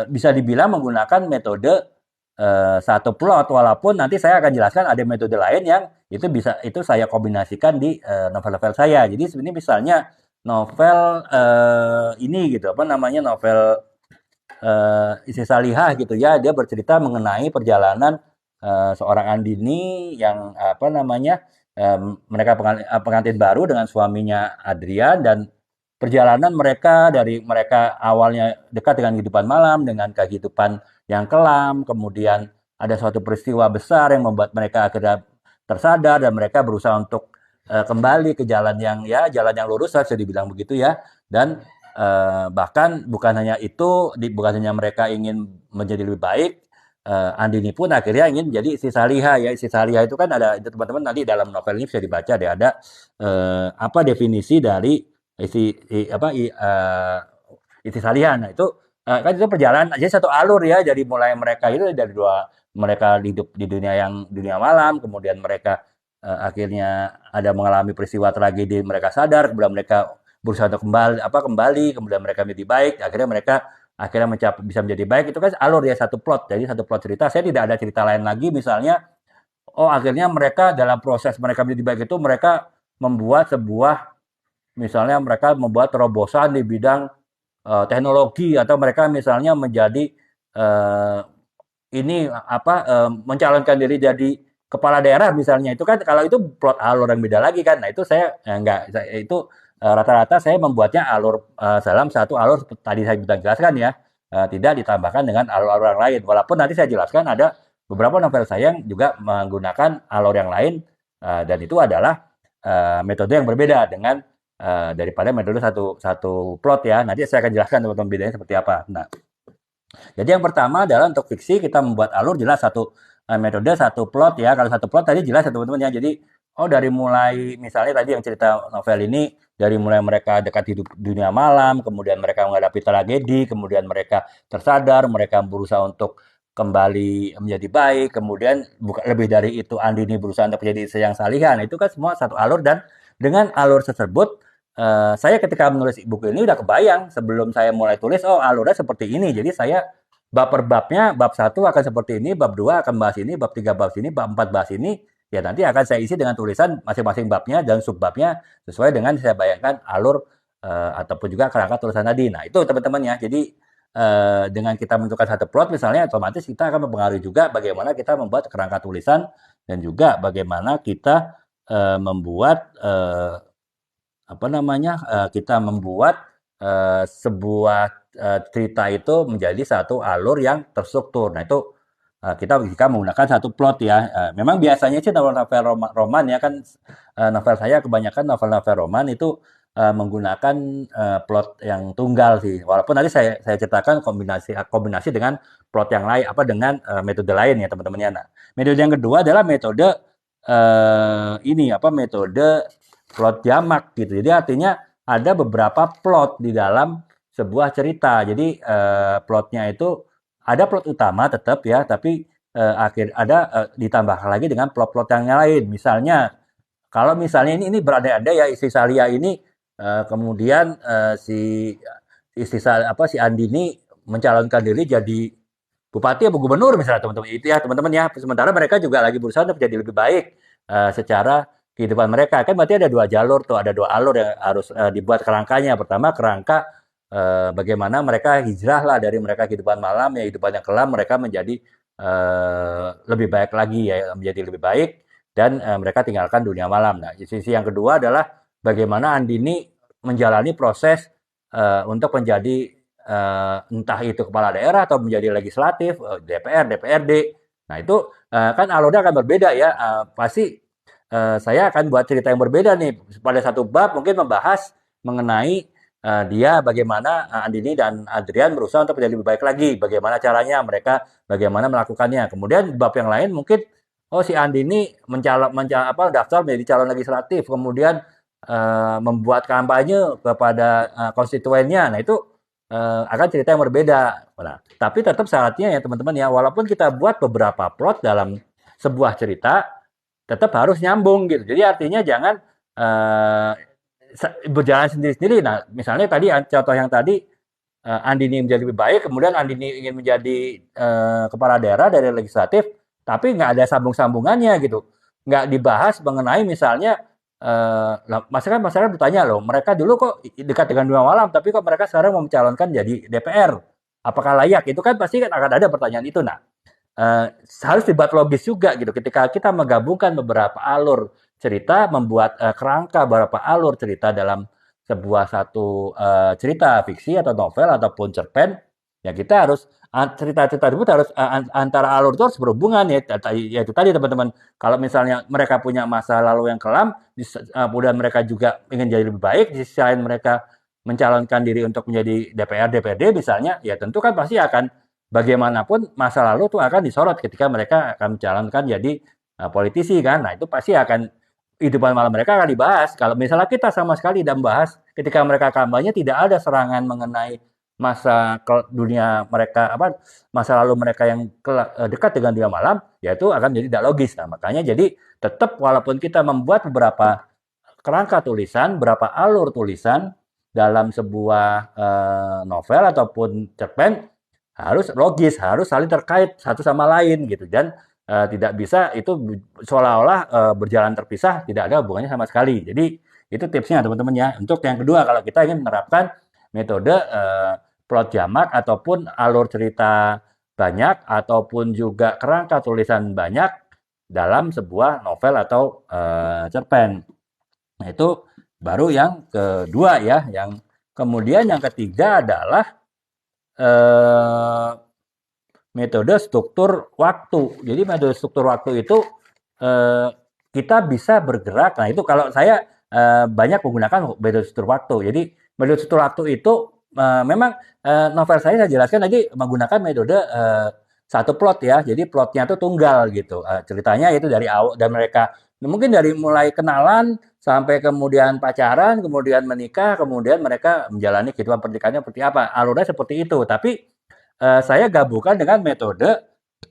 bisa dibilang menggunakan metode satu plot, walaupun nanti saya akan jelaskan ada metode lain yang itu saya kombinasikan di novel-novel saya. Jadi sebenarnya misalnya novel ini gitu, novel Isi Salihah gitu ya, dia bercerita mengenai perjalanan seorang Andini yang mereka pengantin baru dengan suaminya Adrian, dan perjalanan mereka awalnya dekat dengan kehidupan malam, dengan kehidupan yang kelam, kemudian ada suatu peristiwa besar yang membuat mereka akhirnya tersadar, dan mereka berusaha untuk kembali ke jalan yang lurus, bisa dibilang begitu ya. Dan bahkan bukan hanya itu, bukan hanya mereka ingin menjadi lebih baik, Andini pun akhirnya ingin menjadi istri salihah ya. Istri salihah itu kan ada teman-teman nanti dalam novel ini bisa dibaca deh ada apa definisi dari istri salihah. Nah itu kan itu perjalanan aja satu alur ya. Jadi mulai mereka itu dari dua mereka hidup di dunia malam, kemudian mereka akhirnya ada mengalami peristiwa tragedi, mereka sadar, kemudian mereka berusaha untuk kembali, kemudian mereka menjadi baik, akhirnya bisa menjadi baik. Itu kan alur ya, satu plot. Jadi satu plot cerita. Saya tidak ada cerita lain lagi misalnya akhirnya mereka dalam proses mereka menjadi baik itu mereka membuat misalnya mereka membuat terobosan di bidang teknologi, atau mereka misalnya menjadi uh, mencalonkan diri jadi kepala daerah misalnya. Itu kan kalau itu plot alur yang beda lagi kan. Nah itu saya enggak itu rata-rata saya membuatnya alur dalam satu alur tadi saya sudah jelaskan ya, tidak ditambahkan dengan alur-alur yang lain. Walaupun nanti saya jelaskan ada beberapa novel saya yang juga menggunakan alur yang lain, dan itu adalah metode yang berbeda dengan daripada metode satu satu plot ya. Nanti saya akan jelaskan teman-teman bedanya seperti apa. Nah, jadi yang pertama adalah untuk fiksi kita membuat alur jelas satu metode satu plot ya. Kalau satu plot tadi jelas ya teman-teman ya. Jadi dari mulai misalnya tadi yang cerita novel ini dari mulai mereka dekat hidup dunia malam, kemudian mereka menghadapi tragedi, kemudian mereka tersadar, mereka berusaha untuk kembali menjadi baik, kemudian bukan lebih dari itu Andini berusaha untuk menjadi istri yang salihah. Nah, itu kan semua satu alur, dan dengan alur tersebut saya ketika menulis buku ini udah kebayang sebelum saya mulai tulis, alurnya seperti ini. Jadi saya bab per babnya, bab 1 akan seperti ini, bab 2 akan bahas ini, bab 3 bahas ini, bab 4 bahas ini. Ya nanti akan saya isi dengan tulisan masing-masing babnya dan subbabnya sesuai dengan saya bayangkan alur ataupun juga kerangka tulisan tadi. Nah itu teman-teman ya. Jadi dengan kita menentukan satu plot misalnya, otomatis kita akan mempengaruhi juga bagaimana kita membuat kerangka tulisan, dan juga bagaimana kita membuat kita membuat sebuah cerita itu menjadi satu alur yang terstruktur. Nah itu kita jika menggunakan satu plot ya. Memang biasanya sih novel-novel roman ya kan, novel saya kebanyakan novel-novel roman itu menggunakan plot yang tunggal sih. Walaupun nanti saya ceritakan kombinasi dengan plot yang lain, dengan metode lain ya teman-teman ya. Nah, metode yang kedua adalah metode metode plot jamak gitu. Jadi artinya ada beberapa plot di dalam sebuah cerita. Jadi plotnya itu ada plot utama tetap ya, tapi ditambah lagi dengan plot-plot yang lain. Misalnya kalau misalnya ini berandai-andai ya, istri Salia ini kemudian si Andini mencalonkan diri jadi bupati atau gubernur misalnya teman-teman itu ya teman-teman ya. Sementara mereka juga lagi berusaha untuk menjadi lebih baik secara kehidupan mereka. Kan berarti ada dua jalur tuh, ada dua alur yang harus dibuat kerangkanya. Pertama kerangka bagaimana mereka hijrah lah dari mereka kehidupan malam ya, hidupan yang kelam, mereka menjadi lebih baik lagi ya, menjadi lebih baik, dan mereka tinggalkan dunia malam. Nah, sisi yang kedua adalah bagaimana Andini menjalani proses untuk menjadi entah itu kepala daerah atau menjadi legislatif, DPR, DPRD. Nah, itu kan alurnya akan berbeda ya. Pasti saya akan buat cerita yang berbeda nih. Pada satu bab mungkin membahas mengenai dia bagaimana Andini dan Adrian berusaha untuk menjadi lebih baik lagi. Bagaimana caranya mereka, bagaimana melakukannya. Kemudian bab yang lain mungkin si Andini daftar menjadi calon legislatif, kemudian membuat kampanye kepada konstituennya. Nah, itu akan cerita yang berbeda. Nah, tapi tetap syaratnya ya teman-teman ya, walaupun kita buat beberapa plot dalam sebuah cerita, tetap harus nyambung gitu. Jadi artinya jangan berjalan sendiri-sendiri. Nah, misalnya tadi contoh yang tadi Andini menjadi lebih baik, kemudian Andini ingin menjadi kepala daerah dari legislatif, tapi nggak ada sambung-sambungannya gitu. Nggak dibahas mengenai misalnya masyarakat bertanya loh, mereka dulu kok dekat dengan dunia malam, tapi kok mereka sekarang mau mencalonkan jadi DPR? Apakah layak? Itu kan pasti kan akan ada pertanyaan itu. Nah, harus dibuat logis juga gitu. Ketika kita menggabungkan beberapa alur cerita, membuat kerangka beberapa alur cerita dalam sebuah satu cerita fiksi atau novel ataupun cerpen, ya kita harus cerita-cerita tersebut harus antara alur itu harus berhubungan ya. Itu tadi teman-teman. Kalau misalnya mereka punya masa lalu yang kelam, kemudian mereka juga ingin jadi lebih baik, di sisi lain mereka mencalonkan diri untuk menjadi DPR, DPRD misalnya, ya tentu kan pasti akan bagaimanapun masa lalu tuh akan disorot ketika mereka akan mencalonkan jadi politisi kan. Nah itu pasti akan kehidupan malam mereka akan dibahas. Kalau misalnya kita sama sekali tidak membahas ketika mereka kampanye tidak ada serangan mengenai masa dunia mereka apa masa lalu mereka yang dekat dengan dunia malam, yaitu akan menjadi tidak logis. Nah makanya jadi tetap walaupun kita membuat beberapa kerangka tulisan, beberapa alur tulisan dalam sebuah novel ataupun cerpen harus logis, harus saling terkait satu sama lain gitu dan tidak bisa itu seolah-olah berjalan terpisah, tidak ada hubungannya sama sekali. Jadi itu tipsnya teman-teman ya. Untuk yang kedua kalau kita ingin menerapkan metode plot jamak ataupun alur cerita banyak ataupun juga kerangka tulisan banyak dalam sebuah novel atau cerpen. Nah, itu baru yang kedua ya. Yang kemudian yang ketiga adalah metode struktur waktu. Jadi metode struktur waktu itu kita bisa bergerak. Nah, itu kalau saya banyak menggunakan metode struktur waktu. Jadi metode struktur waktu itu memang novel saya jelaskan tadi menggunakan metode satu plot ya. Jadi plotnya itu tunggal gitu. Ceritanya itu dari awal dan mereka mungkin dari mulai kenalan sampai kemudian pacaran, kemudian menikah, kemudian mereka menjalani kehidupan pernikahannya seperti apa. Alurnya seperti itu. Tapi saya gabungkan dengan metode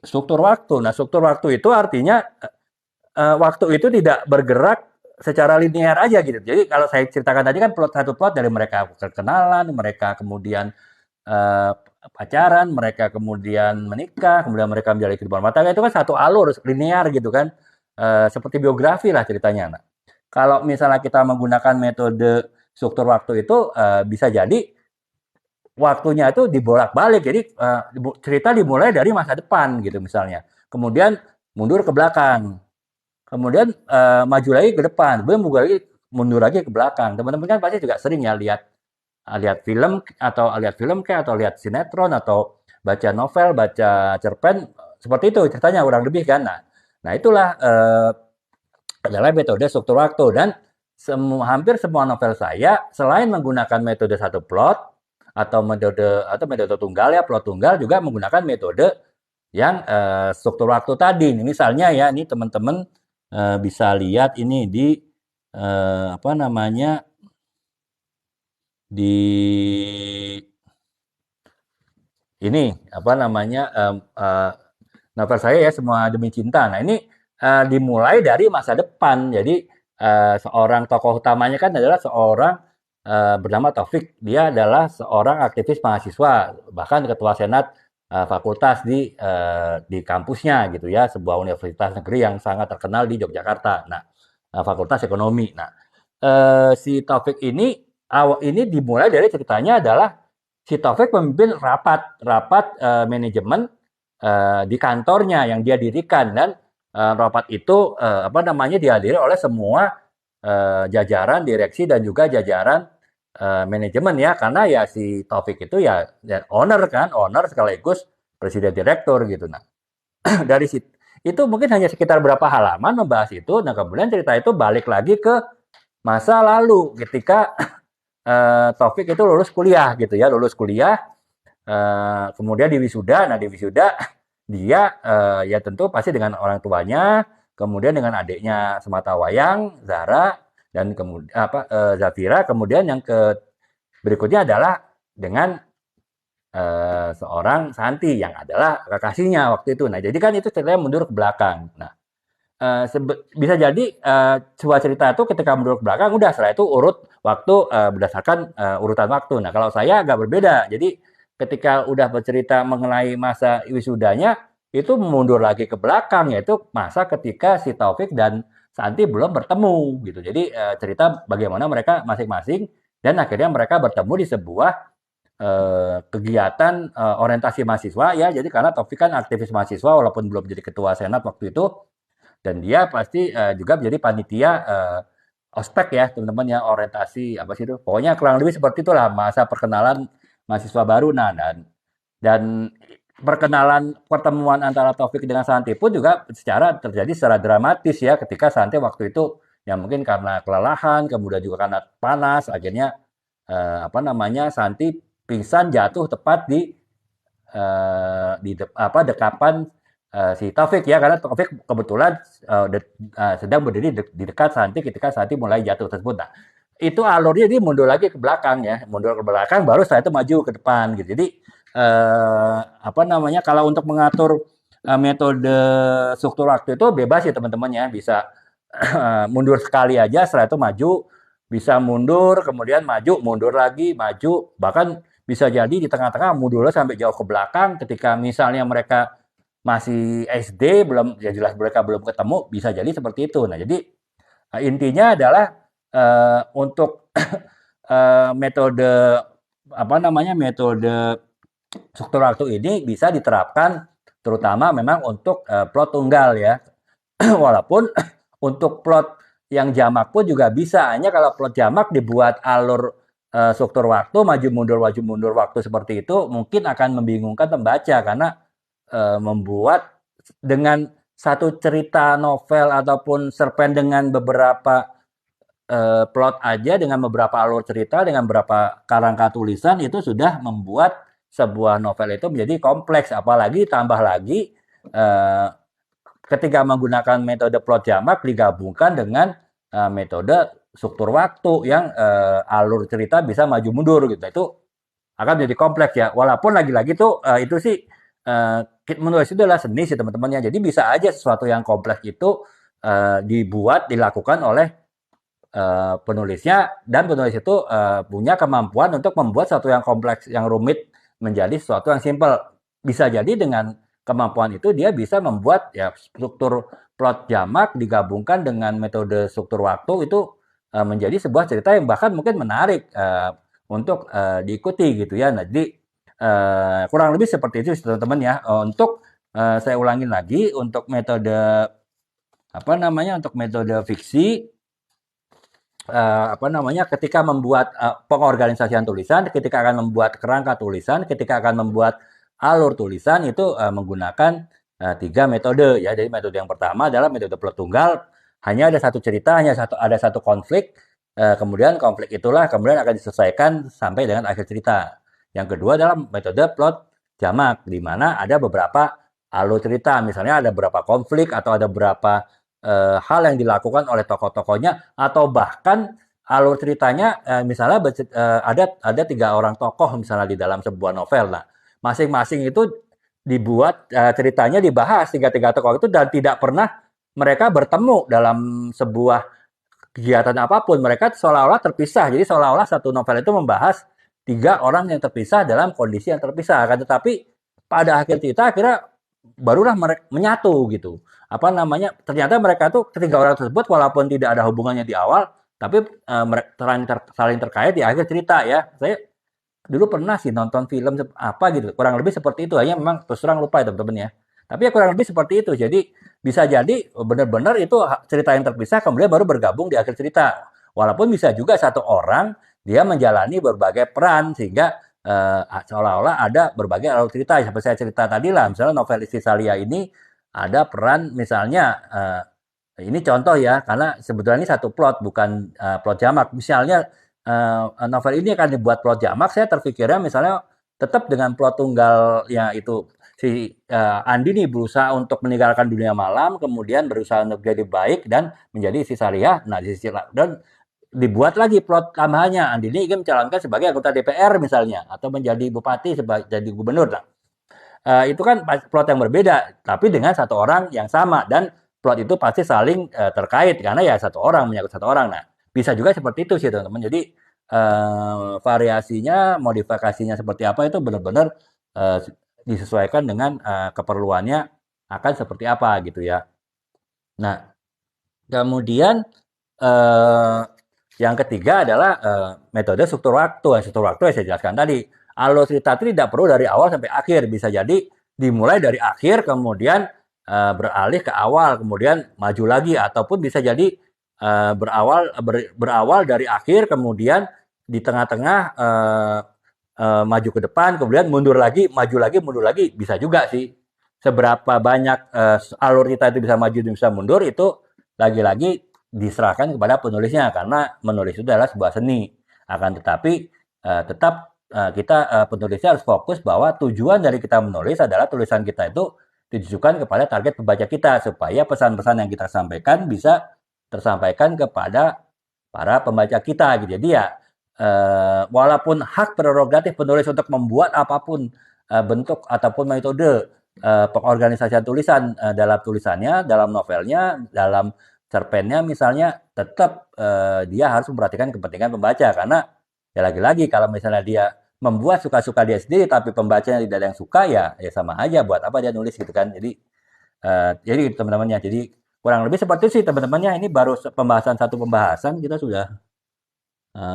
struktur waktu. Nah, struktur waktu itu artinya waktu itu tidak bergerak secara linear aja gitu. Jadi kalau saya ceritakan tadi kan satu plot dari mereka kenalan, mereka kemudian uh, pacaran, mereka kemudian menikah, kemudian mereka menjalani kehidupan rumah tangga itu kan satu alur linear gitu kan. Seperti biografi lah ceritanya. Nah, kalau misalnya kita menggunakan metode struktur waktu itu bisa jadi waktunya itu dibolak-balik. Jadi cerita dimulai dari masa depan gitu misalnya. Kemudian mundur ke belakang. Kemudian maju lagi ke depan. Kemudian mundur lagi ke belakang. Teman-teman kan pasti juga sering ya lihat film atau lihat sinetron atau baca novel, baca cerpen seperti itu ceritanya kurang lebih kan. Nah itulah adalah metode struktur waktu dan hampir semua novel saya selain menggunakan metode satu plot atau metode tunggal ya plot tunggal juga menggunakan metode yang struktur waktu tadi. Misalnya ya ini teman-teman bisa lihat ini di apa namanya di ini apa namanya novel saya ya Semua Demi Cinta. Nah ini dimulai dari masa depan. Jadi seorang tokoh utamanya kan adalah seorang bernama Taufik. Dia adalah seorang aktivis mahasiswa, bahkan ketua senat fakultas di kampusnya gitu ya, sebuah universitas negeri yang sangat terkenal di Yogyakarta. Nah, Fakultas Ekonomi. Nah, si Taufik ini dimulai dari ceritanya adalah si Taufik memimpin rapat manajemen di kantornya yang dia dirikan dan rapat itu apa namanya dihadiri oleh semua jajaran direksi dan juga jajaran manajemen ya karena ya si Taufik itu ya owner sekaligus presiden direktur gitu. Nah dari situ itu mungkin hanya sekitar berapa halaman membahas itu. Nah kemudian cerita itu balik lagi ke masa lalu ketika Taufik itu lulus kuliah gitu ya, kemudian di wisuda. Nah di wisuda dia ya tentu pasti dengan orang tuanya, kemudian dengan adiknya sematawayang Zara dan kemudian Zafira, kemudian yang berikutnya adalah dengan seorang Santi yang adalah kekasihnya waktu itu. Nah jadi kan itu ceritanya mundur ke belakang. Nah bisa jadi sebuah cerita itu ketika mundur ke belakang udah setelah itu urut waktu berdasarkan urutan waktu. Nah kalau saya agak berbeda. Jadi ketika udah bercerita mengenai masa wisudanya itu mundur lagi ke belakang yaitu masa ketika si Taufik dan Santi belum bertemu gitu. Jadi cerita bagaimana mereka masing-masing dan akhirnya mereka bertemu di sebuah kegiatan orientasi mahasiswa ya. Jadi karena Taufik kan aktivis mahasiswa walaupun belum jadi ketua senat waktu itu dan dia pasti juga menjadi panitia ospek ya teman-teman ya orientasi apa sih itu pokoknya kurang lebih seperti itulah masa perkenalan mahasiswa baru. Nah dan perkenalan pertemuan antara Taufik dengan Santi pun juga terjadi secara dramatis ya ketika Santi waktu itu ya mungkin karena kelelahan kemudian juga karena panas akhirnya apa namanya, Santi pingsan jatuh tepat apa dekapan si Taufik ya, karena Taufik kebetulan sedang berdiri di dekat Santi ketika Santi mulai jatuh tersebut. Nah, itu alurnya dia mundur lagi ke belakang ya, mundur ke belakang baru setelah itu maju ke depan gitu. Jadi apa namanya, kalau untuk mengatur metode struktur waktu itu bebas ya teman-teman ya, bisa mundur sekali aja setelah itu maju, bisa mundur kemudian maju, mundur lagi maju, bahkan bisa jadi di tengah-tengah mundurnya sampai jauh ke belakang ketika misalnya mereka masih SD, belum ya jelas mereka belum ketemu, bisa jadi seperti itu. Nah, jadi intinya adalah untuk metode apa namanya, metode struktur waktu ini bisa diterapkan terutama memang untuk plot tunggal ya. Walaupun untuk plot yang jamak pun juga bisa, hanya kalau plot jamak dibuat alur struktur waktu maju mundur waktu seperti itu mungkin akan membingungkan pembaca karena membuat dengan satu cerita novel ataupun cerpen dengan beberapa plot aja, dengan beberapa alur cerita, dengan beberapa karangka tulisan itu sudah membuat sebuah novel itu menjadi kompleks. Apalagi tambah lagi eh, ketika menggunakan metode plot jamak digabungkan dengan metode struktur waktu yang alur cerita bisa maju mundur gitu. Itu akan menjadi kompleks ya. Walaupun lagi-lagi tuh itu sih menulis itu adalah seni sih teman-teman ya. Jadi bisa aja sesuatu yang kompleks itu dibuat dilakukan oleh penulisnya, dan penulis itu punya kemampuan untuk membuat sesuatu yang kompleks, yang rumit menjadi sesuatu yang simpel. Bisa jadi dengan kemampuan itu dia bisa membuat ya struktur plot jamak digabungkan dengan metode struktur waktu itu menjadi sebuah cerita yang bahkan mungkin menarik untuk diikuti gitu ya. Nah, jadi kurang lebih seperti itu teman-teman ya. Untuk saya ulangin lagi untuk metode apa namanya, untuk metode fiksi apa namanya, ketika membuat pengorganisasian tulisan, ketika akan membuat kerangka tulisan, ketika akan membuat alur tulisan itu menggunakan tiga metode ya. Jadi metode yang pertama adalah metode plot tunggal, hanya ada satu cerita, hanya ada satu konflik, kemudian konflik itulah kemudian akan diselesaikan sampai dengan akhir cerita. Yang kedua adalah metode plot jamak, di mana ada beberapa alur cerita, misalnya ada beberapa konflik atau ada beberapa hal yang dilakukan oleh tokoh-tokohnya, atau bahkan alur ceritanya misalnya ada tiga orang tokoh misalnya di dalam sebuah novel. Nah, masing-masing itu dibuat ceritanya dibahas tiga tokoh itu dan tidak pernah mereka bertemu dalam sebuah kegiatan apapun. Mereka seolah-olah terpisah. Jadi seolah-olah satu novel itu membahas tiga orang yang terpisah dalam kondisi yang terpisah. Tetapi pada akhir cerita akhirnya barulah mereka menyatu gitu. Apa namanya? Ternyata mereka tuh ketiga orang tersebut walaupun tidak ada hubungannya di awal, tapi saling terkait di akhir cerita ya. Saya dulu pernah sih nonton film apa gitu, kurang lebih seperti itu. Hanya memang terus terang lupa ya teman-teman ya. Tapi ya kurang lebih seperti itu. Jadi bisa jadi benar-benar itu cerita yang terpisah kemudian baru bergabung di akhir cerita. Walaupun bisa juga satu orang dia menjalani berbagai peran sehingga seolah-olah ada berbagai alur cerita. Seperti saya cerita tadi lah, misalnya novel Istri Salia ini ada peran misalnya ini contoh ya, karena sebetulnya ini satu plot bukan plot jamak. Misalnya novel ini akan dibuat plot jamak, saya terpikirnya misalnya tetap dengan plot tunggal ya itu si Andi nih berusaha untuk meninggalkan dunia malam, kemudian berusaha untuk jadi baik dan menjadi Istri Salia. Nah, di sisi dan dibuat lagi plot tambahannya. Andi ini ingin mencalonkan sebagai anggota DPR misalnya atau menjadi bupati sebagai jadi gubernur. Nah, itu kan plot yang berbeda, tapi dengan satu orang yang sama dan plot itu pasti saling terkait karena ya satu orang menyangkut satu orang. Nah, bisa juga seperti itu sih teman-teman. Jadi variasinya, modifikasinya seperti apa itu benar-benar disesuaikan dengan keperluannya akan seperti apa gitu ya. Nah, kemudian yang ketiga adalah metode struktur waktu. Struktur waktu yang saya jelaskan tadi. Alur cerita itu tidak perlu dari awal sampai akhir. Bisa jadi dimulai dari akhir, kemudian beralih ke awal, kemudian maju lagi. Ataupun bisa jadi berawal dari akhir, kemudian di tengah-tengah maju ke depan, kemudian mundur lagi, maju lagi, mundur lagi. Bisa juga sih. Seberapa banyak alur cerita itu bisa maju dan bisa mundur, itu lagi-lagi diserahkan kepada penulisnya. Karena menulis itu adalah sebuah seni. Akan tetapi tetap kita penulisnya harus fokus bahwa tujuan dari kita menulis adalah tulisan kita itu ditujukan kepada target pembaca kita supaya pesan-pesan yang kita sampaikan bisa tersampaikan kepada para pembaca kita gitu. Jadi ya walaupun hak prerogatif penulis untuk membuat apapun bentuk ataupun metode pengorganisasian tulisan dalam tulisannya, dalam novelnya, dalam cerpennya misalnya, tetap dia harus memperhatikan kepentingan pembaca karena ya lagi-lagi kalau misalnya dia membuat suka-suka dia sendiri tapi pembacanya tidak ada yang suka ya sama aja buat apa dia nulis gitu kan. Jadi teman-temannya. Jadi kurang lebih seperti itu sih teman-temannya. Ini baru pembahasan satu pembahasan kita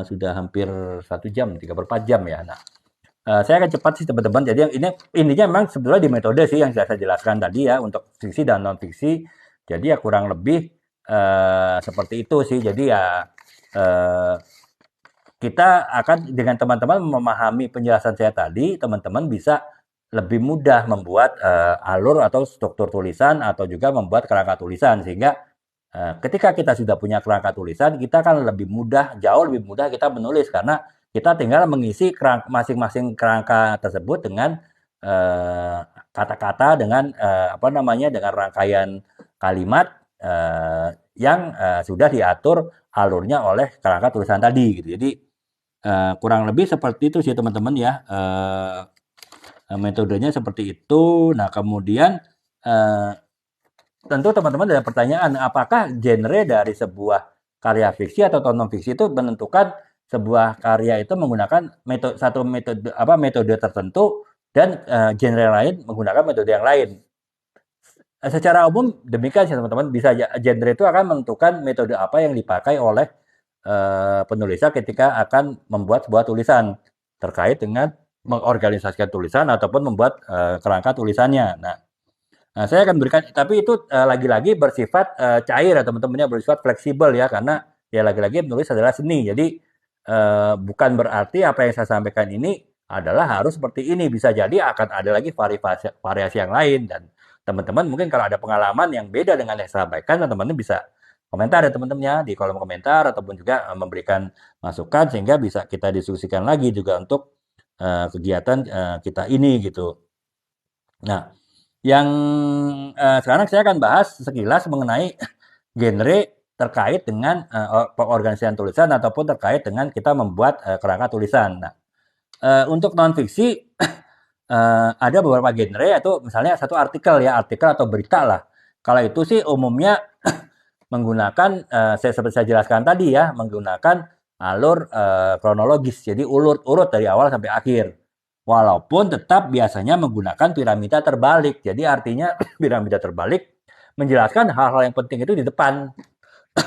sudah hampir 1 jam, 3/4 jam ya. Nah, saya akan cepat sih teman-teman. Jadi yang ini intinya memang sebetulnya di metode sih yang saya jelaskan tadi ya untuk fiksi dan non fiksi. Jadi ya kurang lebih seperti itu sih. Jadi ya kita akan dengan teman-teman memahami penjelasan saya tadi, teman-teman bisa lebih mudah membuat alur atau struktur tulisan atau juga membuat kerangka tulisan sehingga ketika kita sudah punya kerangka tulisan, kita akan lebih mudah, jauh lebih mudah kita menulis karena kita tinggal mengisi masing-masing kerangka tersebut dengan kata-kata, dengan dengan rangkaian kalimat yang sudah diatur alurnya oleh kerangka tulisan tadi gitu. Jadi kurang lebih seperti itu sih teman-teman ya. Metodenya seperti itu. Nah kemudian tentu teman-teman ada pertanyaan, apakah genre dari sebuah karya fiksi atau non fiksi itu menentukan sebuah karya itu menggunakan metode tertentu dan genre lain menggunakan metode yang lain. Secara umum demikian sih teman-teman, bisa genre itu akan menentukan metode apa yang dipakai oleh penulisnya ketika akan membuat sebuah tulisan terkait dengan mengorganisasikan tulisan ataupun membuat kerangka tulisannya. Nah, saya akan berikan, tapi itu lagi-lagi bersifat cair ya teman-temannya, bersifat fleksibel ya, karena ya lagi-lagi menulis adalah seni. Jadi bukan berarti apa yang saya sampaikan ini adalah harus seperti ini. Bisa jadi akan ada lagi variasi yang lain dan teman-teman mungkin kalau ada pengalaman yang beda dengan yang saya sampaikan, teman-teman bisa komentar ya teman-temannya di kolom komentar ataupun juga memberikan masukan sehingga bisa kita diskusikan lagi juga untuk kegiatan kita ini gitu. Nah, yang sekarang saya akan bahas sekilas mengenai genre terkait dengan pengorganisasian tulisan ataupun terkait dengan kita membuat kerangka tulisan. Nah, untuk non fiksi ada beberapa genre yaitu misalnya satu artikel atau berita lah. Kalau itu sih umumnya menggunakan seperti saya jelaskan tadi ya, menggunakan alur kronologis. Jadi urut dari awal sampai akhir. Walaupun tetap biasanya menggunakan piramida terbalik. Jadi artinya piramida terbalik menjelaskan hal-hal yang penting itu di depan.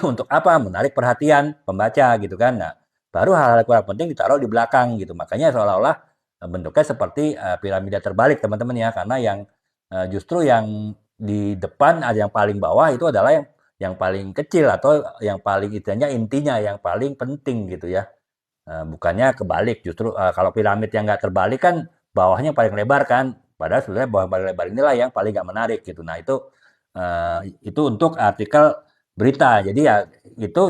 Untuk apa? Menarik perhatian pembaca gitu kan. Nah, baru hal-hal kurang penting ditaruh di belakang gitu. Makanya seolah-olah bentuknya seperti piramida terbalik teman-teman ya. Karena justru yang di depan ada yang paling bawah itu adalah yang paling kecil atau yang paling intinya yang paling penting gitu ya. Bukannya kebalik, justru kalau piramid yang nggak terbalik kan bawahnya paling lebar kan, padahal sebenarnya bawah paling lebar inilah yang paling nggak menarik gitu. Nah itu untuk artikel berita. Jadi ya itu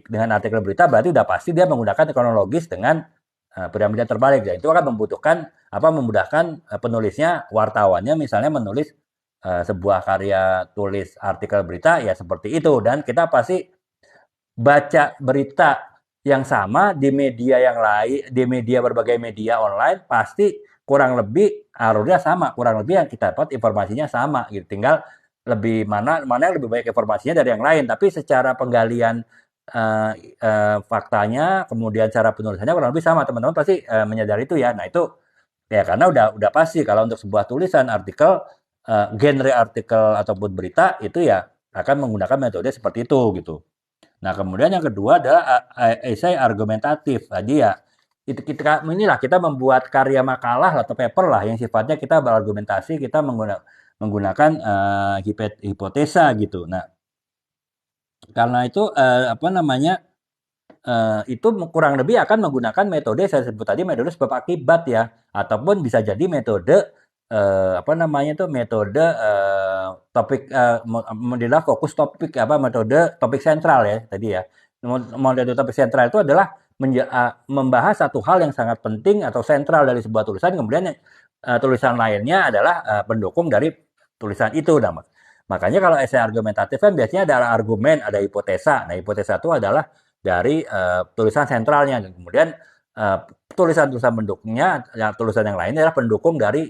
dengan artikel berita berarti udah pasti dia menggunakan kronologis dengan piramida terbalik. Dan itu akan memudahkan penulisnya, wartawannya misalnya menulis sebuah karya tulis artikel berita ya seperti itu, dan kita pasti baca berita yang sama di media yang lain, di berbagai media online pasti kurang lebih alurnya sama, kurang lebih yang kita dapat informasinya sama gitu. Tinggal lebih mana yang lebih banyak informasinya dari yang lain, tapi secara penggalian faktanya, kemudian cara penulisannya kurang lebih sama. Teman-teman pasti menyadari itu ya. Nah itu ya karena udah pasti kalau untuk sebuah tulisan artikel, genre artikel ataupun berita itu ya akan menggunakan metode seperti itu gitu. Nah, kemudian yang kedua adalah esai argumentatif. Jadi ya kita membuat karya makalah atau paper lah yang sifatnya kita berargumentasi, kita menggunakan hipotesa gitu. Nah, karena itu itu kurang lebih akan menggunakan metode saya sebut tadi, metode sebab akibat ya, ataupun bisa jadi metode metode topik fokus topik metode topik sentral ya tadi ya. Metode topik sentral itu adalah membahas satu hal yang sangat penting atau sentral dari sebuah tulisan, kemudian tulisan lainnya adalah pendukung dari tulisan itu. Nah, makanya kalau esai argumentatif kan biasanya ada argumen, ada hipotesa. Nah, hipotesa itu adalah dari tulisan sentralnya. Dan kemudian tulisan-tulisan pendukungnya, ya, tulisan yang lainnya adalah pendukung dari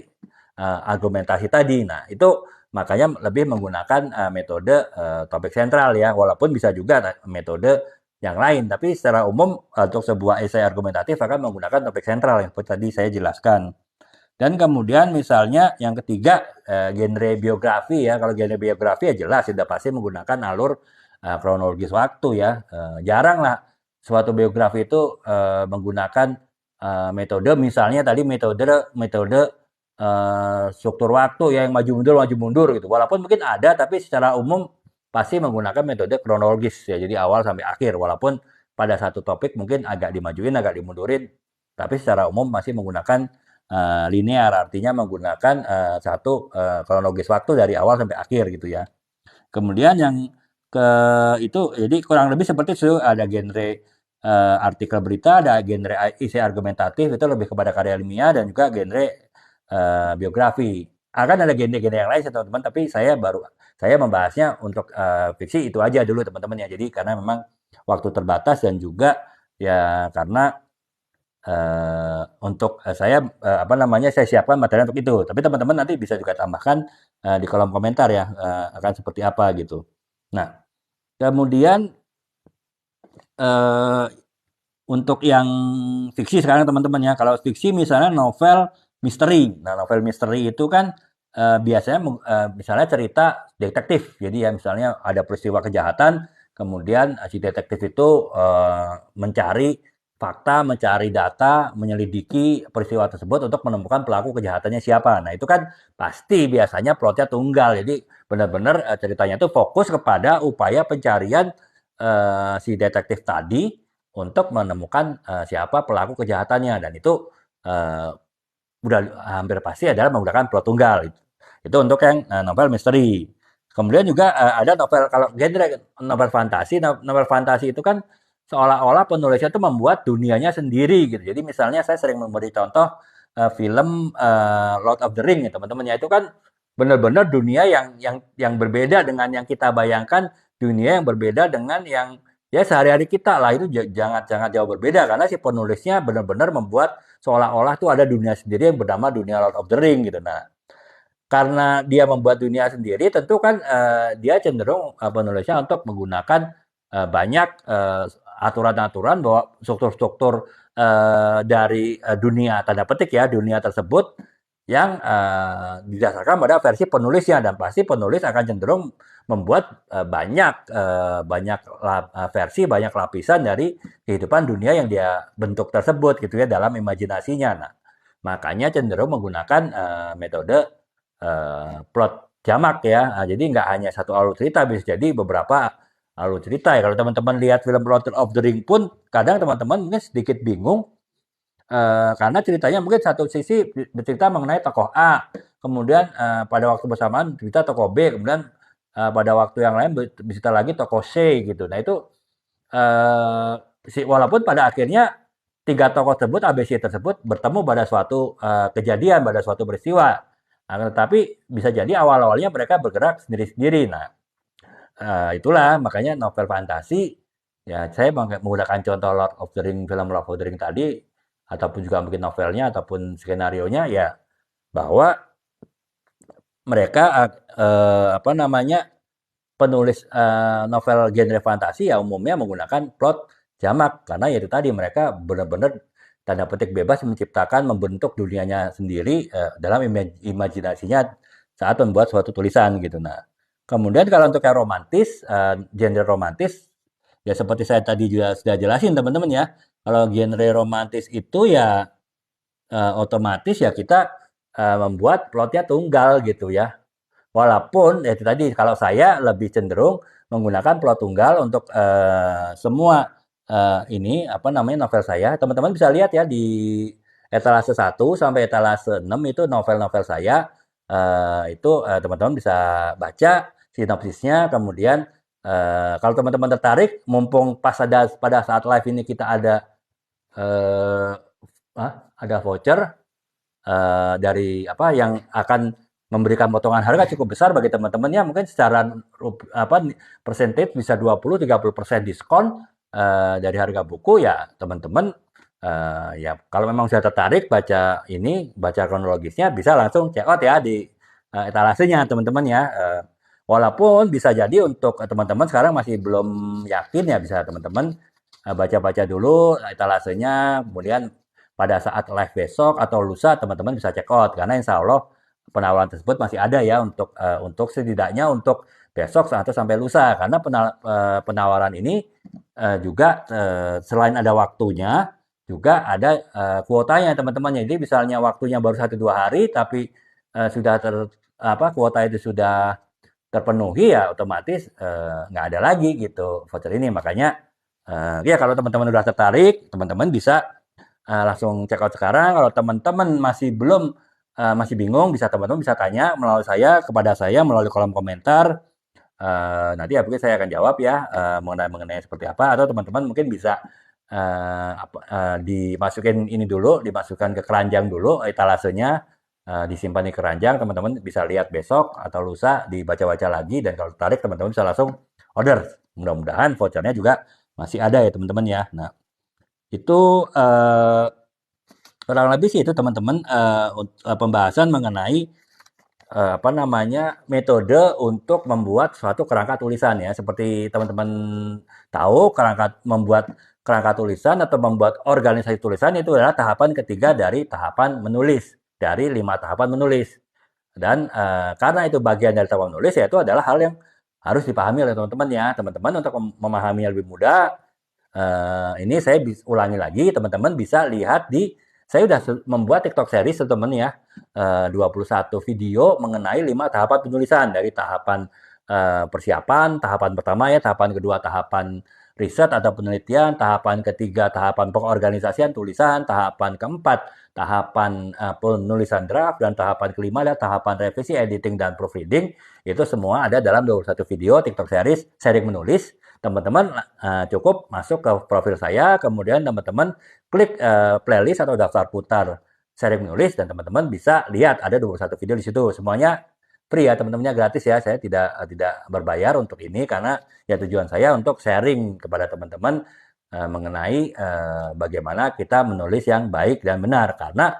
argumentasi tadi. Nah, itu makanya lebih menggunakan metode topik sentral ya, walaupun bisa juga metode yang lain. Tapi secara umum untuk sebuah esai argumentatif akan menggunakan topik sentral yang tadi saya jelaskan. Dan kemudian misalnya yang ketiga genre biografi ya. Kalau genre biografi ya jelas sudah pasti menggunakan alur kronologis waktu ya. Jarang lah suatu biografi itu menggunakan metode misalnya tadi metode struktur waktu ya, yang maju mundur gitu. Walaupun mungkin ada, tapi secara umum pasti menggunakan metode kronologis ya. Jadi awal sampai akhir. Walaupun pada satu topik mungkin agak dimajuin, agak dimundurin, tapi secara umum masih menggunakan linear, artinya menggunakan satu kronologis waktu dari awal sampai akhir gitu ya. Kemudian yang ke itu jadi kurang lebih seperti itu, ada genre artikel berita, ada genre isi argumentatif itu lebih kepada karya ilmiah, dan juga genre biografi. Akan ada genre-genre yang lain teman-teman, tapi saya membahasnya untuk fiksi itu aja dulu teman-teman ya. Jadi karena memang waktu terbatas dan juga ya karena untuk saya saya siapkan materi untuk itu. Tapi teman-teman nanti bisa juga tambahkan di kolom komentar ya akan seperti apa gitu. Nah, kemudian untuk yang fiksi sekarang teman-teman ya. Kalau fiksi misalnya novel misteri. Nah, novel misteri itu kan biasanya misalnya cerita detektif. Jadi ya misalnya ada peristiwa kejahatan, kemudian si detektif itu mencari fakta, mencari data, menyelidiki peristiwa tersebut untuk menemukan pelaku kejahatannya siapa. Nah, itu kan pasti biasanya plotnya tunggal. Jadi benar-benar ceritanya itu fokus kepada upaya pencarian si detektif tadi untuk menemukan siapa pelaku kejahatannya, dan itu udah hampir pasti adalah menggunakan plot tunggal. Itu untuk yang novel misteri. Kemudian juga ada novel, kalau genre novel fantasi. Novel fantasi itu kan seolah-olah penulisnya itu membuat dunianya sendiri gitu. Jadi misalnya saya sering memberi contoh film Lord of the Ring ya teman-teman ya. Itu kan benar-benar dunia yang berbeda dengan yang kita bayangkan, dunia yang berbeda dengan yang ya sehari-hari kita lah. Itu jangan jauh berbeda, karena si penulisnya benar-benar membuat seolah-olah tuh ada dunia sendiri yang bernama dunia Lord of the Ring gitu. Nah, karena dia membuat dunia sendiri, tentu kan dia cenderung penulisnya untuk menggunakan banyak aturan-aturan bahwa struktur-struktur dari dunia tanda petik ya, dunia tersebut yang didasarkan pada versi penulisnya, dan pasti penulis akan cenderung membuat banyak versi, banyak lapisan dari kehidupan dunia yang dia bentuk tersebut gitu ya dalam imajinasinya. Nah, makanya cenderung menggunakan metode plot jamak ya. Nah, jadi nggak hanya satu alur cerita, bisa jadi beberapa alur cerita ya. Kalau teman-teman lihat film Lord of the Ring pun kadang teman-teman mungkin sedikit bingung karena ceritanya mungkin satu sisi bercerita mengenai tokoh A, kemudian pada waktu bersamaan cerita tokoh B, kemudian pada waktu yang lain bercerita lagi tokoh C gitu. Nah itu walaupun pada akhirnya tiga tokoh tersebut, ABC tersebut bertemu pada suatu kejadian, pada suatu peristiwa. Nah, tetapi bisa jadi awal-awalnya mereka bergerak sendiri-sendiri. Nah, itulah makanya novel fantasi ya, saya menggunakan contoh Lord of the Ring, film Lord of the Ring tadi, ataupun juga mungkin novelnya ataupun skenario-nya ya, bahwa mereka penulis novel genre fantasi ya umumnya menggunakan plot jamak, karena ya itu tadi mereka benar-benar tanda petik bebas menciptakan, membentuk dunianya sendiri dalam imajinasinya saat membuat suatu tulisan gitu. Nah, kemudian kalau untuk yang romantis, genre romantis ya seperti saya tadi juga sudah jelasin teman-teman ya. Kalau genre romantis itu ya otomatis ya kita membuat plotnya tunggal gitu ya. Walaupun ya itu tadi, kalau saya lebih cenderung menggunakan plot tunggal untuk semua novel saya. Teman-teman bisa lihat ya di etalase 1 sampai etalase 6 itu novel-novel saya. Teman-teman bisa baca sinopsisnya. Kemudian kalau teman-teman tertarik, mumpung pada saat live ini kita ada eh, ada voucher dari apa yang akan memberikan potongan harga cukup besar bagi teman-temannya mungkin secara apa persentage bisa 20-30% diskon dari harga buku ya teman-teman ya kalau memang sudah tertarik baca kronologisnya bisa langsung check out ya di etalasenya teman-teman ya. Walaupun bisa jadi untuk teman-teman sekarang masih belum yakin ya bisa teman-teman baca-baca dulu etalasenya kemudian pada saat live besok atau lusa teman-teman bisa check out karena insya Allah penawaran tersebut masih ada ya untuk setidaknya untuk besok atau sampai lusa karena penawaran ini juga selain ada waktunya juga ada kuotanya teman-teman jadi misalnya waktunya baru 1-2 hari tapi sudah kuota itu sudah terpenuhi ya otomatis nggak ada lagi gitu voucher ini makanya ya kalau teman-teman udah tertarik teman-teman bisa langsung check out sekarang. Kalau teman-teman masih bingung, teman-teman bisa tanya melalui kepada saya melalui kolom komentar. Nanti ya mungkin saya akan jawab ya mengenai seperti apa. Atau teman-teman mungkin bisa dimasukkan ke keranjang dulu etalasenya, disimpan di keranjang. Teman-teman bisa lihat besok atau lusa dibaca-baca lagi dan kalau tertarik teman-teman bisa langsung order. Mudah-mudahan vouchernya juga masih ada ya teman-teman ya. Nah itu kurang lebih sih itu teman-teman pembahasan mengenai apa namanya metode untuk membuat suatu kerangka tulisan ya. Seperti teman-teman tahu membuat kerangka tulisan atau membuat organisasi tulisan itu adalah tahapan ketiga dari tahapan menulis dari 5 tahapan menulis. Dan karena itu bagian dari tahapan menulis ya itu adalah hal yang harus dipahami oleh teman-teman ya. Teman-teman untuk memahami lebih mudah ini saya ulangi lagi, teman-teman bisa lihat saya sudah membuat TikTok series teman-teman ya, 21 video mengenai 5 tahapan penulisan dari tahapan persiapan, tahapan pertama ya, tahapan kedua tahapan riset atau penelitian, tahapan ketiga tahapan pengorganisasian tulisan, tahapan keempat tahapan penulisan draft, dan tahapan kelima adalah tahapan revisi, editing, dan proofreading. Itu semua ada dalam 21 video TikTok series, sharing menulis. Teman-teman cukup masuk ke profil saya, kemudian teman-teman klik playlist atau daftar putar sharing menulis, dan teman-teman bisa lihat ada 21 video di situ. Semuanya free ya teman-temannya, gratis ya. Saya tidak berbayar untuk ini karena ya tujuan saya untuk sharing kepada teman-teman mengenai bagaimana kita menulis yang baik dan benar. Karena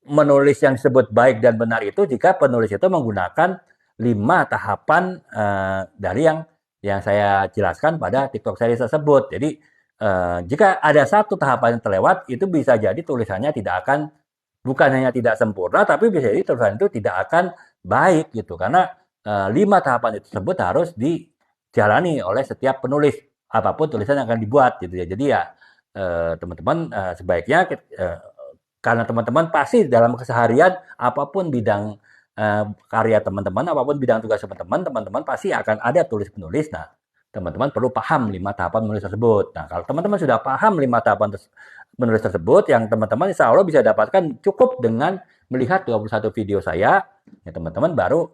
menulis yang disebut baik dan benar itu jika penulis itu menggunakan 5 tahapan dari yang saya jelaskan pada TikTok series tersebut. Jadi jika ada satu tahapan yang terlewat, itu bisa jadi tulisannya bukan hanya tidak sempurna, tapi bisa jadi tulisan itu tidak akan baik gitu. Karena 5 tahapan tersebut harus dijalani oleh setiap penulis, apapun tulisan yang akan dibuat gitu ya. Jadi ya teman-teman sebaiknya karena teman-teman pasti dalam keseharian apapun bidang karya teman-teman, apapun bidang tugas teman-teman pasti akan ada tulis-penulis. Nah, teman-teman perlu paham 5 tahapan menulis tersebut. Nah, kalau teman-teman sudah paham 5 tahapan menulis tersebut, yang teman-teman insya Allah bisa dapatkan cukup dengan melihat 21 video saya, ya teman-teman baru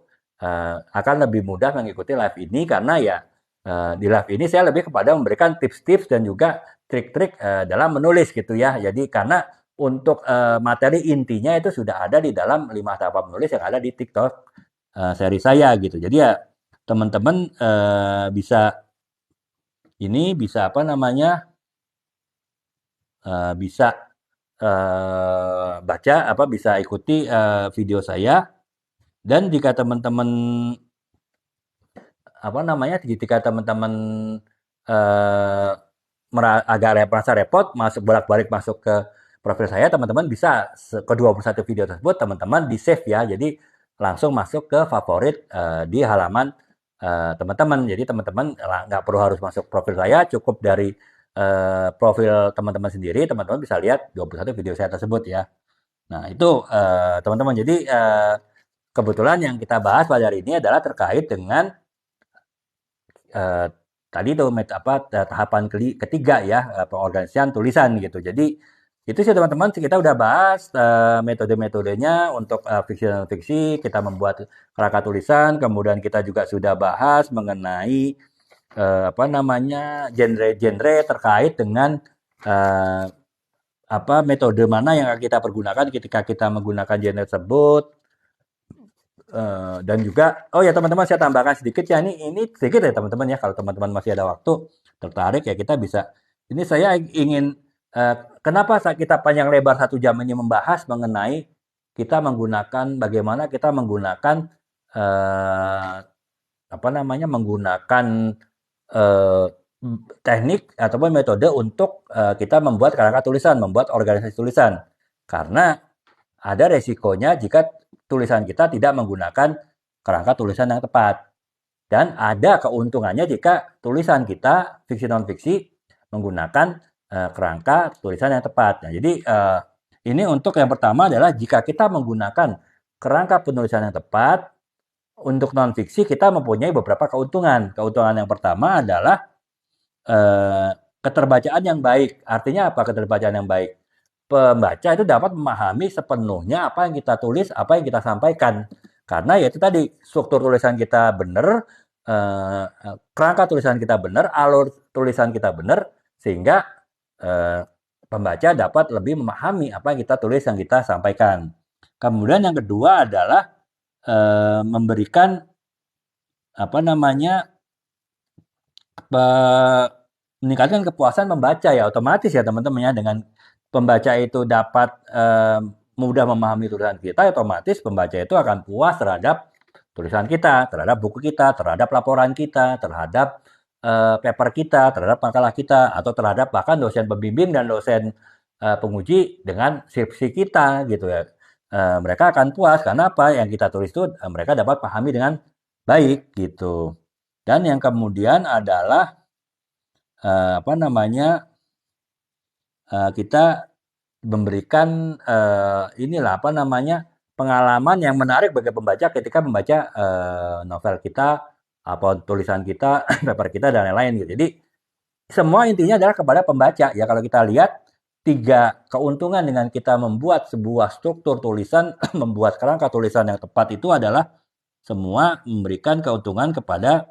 akan lebih mudah mengikuti live ini karena ya di live ini saya lebih kepada memberikan tips-tips dan juga trik-trik dalam menulis gitu ya. Jadi karena untuk materi intinya itu sudah ada di dalam 5 tahapan menulis yang ada di TikTok seri saya gitu. Jadi ya teman-teman bisa apa namanya bisa bisa ikuti video saya. Dan jika teman-teman jika teman-teman agak merasa repot bolak-balik masuk ke profil saya, teman-teman bisa ke 21 video tersebut teman-teman di save ya. Jadi langsung masuk ke favorit di halaman teman-teman. Jadi teman-teman nggak perlu harus masuk profil saya, cukup dari profil teman-teman sendiri, teman-teman bisa lihat 21 video saya tersebut ya. Nah itu teman-teman, jadi kebetulan yang kita bahas pada hari ini adalah terkait dengan tadi itu tahapan ketiga ya, pengorganisasian tulisan gitu. Jadi itu sih teman-teman, kita udah bahas metode-metodenya untuk fiksi, kita membuat kerangka tulisan, kemudian kita juga sudah bahas mengenai genre-genre terkait dengan metode mana yang akan kita pergunakan ketika kita menggunakan genre tersebut. Dan juga, oh ya teman-teman saya tambahkan sedikit ya, ini sedikit ya teman-teman ya, kalau teman-teman masih ada waktu tertarik ya kita bisa. Ini saya ingin kenapa saat kita panjang lebar 1 jam ini membahas mengenai kita menggunakan bagaimana kita menggunakan eh, menggunakan eh, teknik ataupun metode untuk kita membuat kerangka tulisan, membuat organisasi tulisan. Karena ada resikonya jika tulisan kita tidak menggunakan kerangka tulisan yang tepat. Dan ada keuntungannya jika tulisan kita, fiksi non-fiksi, menggunakan kerangka tulisan yang tepat. Nah, jadi ini untuk yang pertama adalah jika kita menggunakan kerangka penulisan yang tepat, untuk non-fiksi kita mempunyai beberapa keuntungan. Keuntungan yang pertama adalah keterbacaan yang baik. Artinya apa keterbacaan yang baik? Pembaca itu dapat memahami sepenuhnya apa yang kita tulis, apa yang kita sampaikan. Karena ya itu tadi, struktur tulisan kita benar, kerangka tulisan kita benar, alur tulisan kita benar, sehingga pembaca dapat lebih memahami apa yang kita tulis, yang kita sampaikan. Kemudian yang kedua adalah memberikan meningkatkan kepuasan membaca ya, otomatis ya teman-teman ya, dengan pembaca itu dapat mudah memahami tulisan kita, otomatis pembaca itu akan puas terhadap tulisan kita, terhadap buku kita, terhadap laporan kita, terhadap paper kita, terhadap makalah kita, atau terhadap bahkan dosen pembimbing dan dosen penguji dengan skripsi kita gitu ya. Mereka akan puas karena apa yang kita tulis itu mereka dapat pahami dengan baik gitu. Dan yang kemudian adalah kita memberikan pengalaman yang menarik bagi pembaca ketika membaca novel kita, tulisan kita, paper kita dan lain-lain gitu. Jadi semua intinya adalah kepada pembaca ya. Kalau kita lihat 3 keuntungan dengan kita membuat sebuah struktur tulisan, membuat kerangka tulisan yang tepat itu adalah semua memberikan keuntungan kepada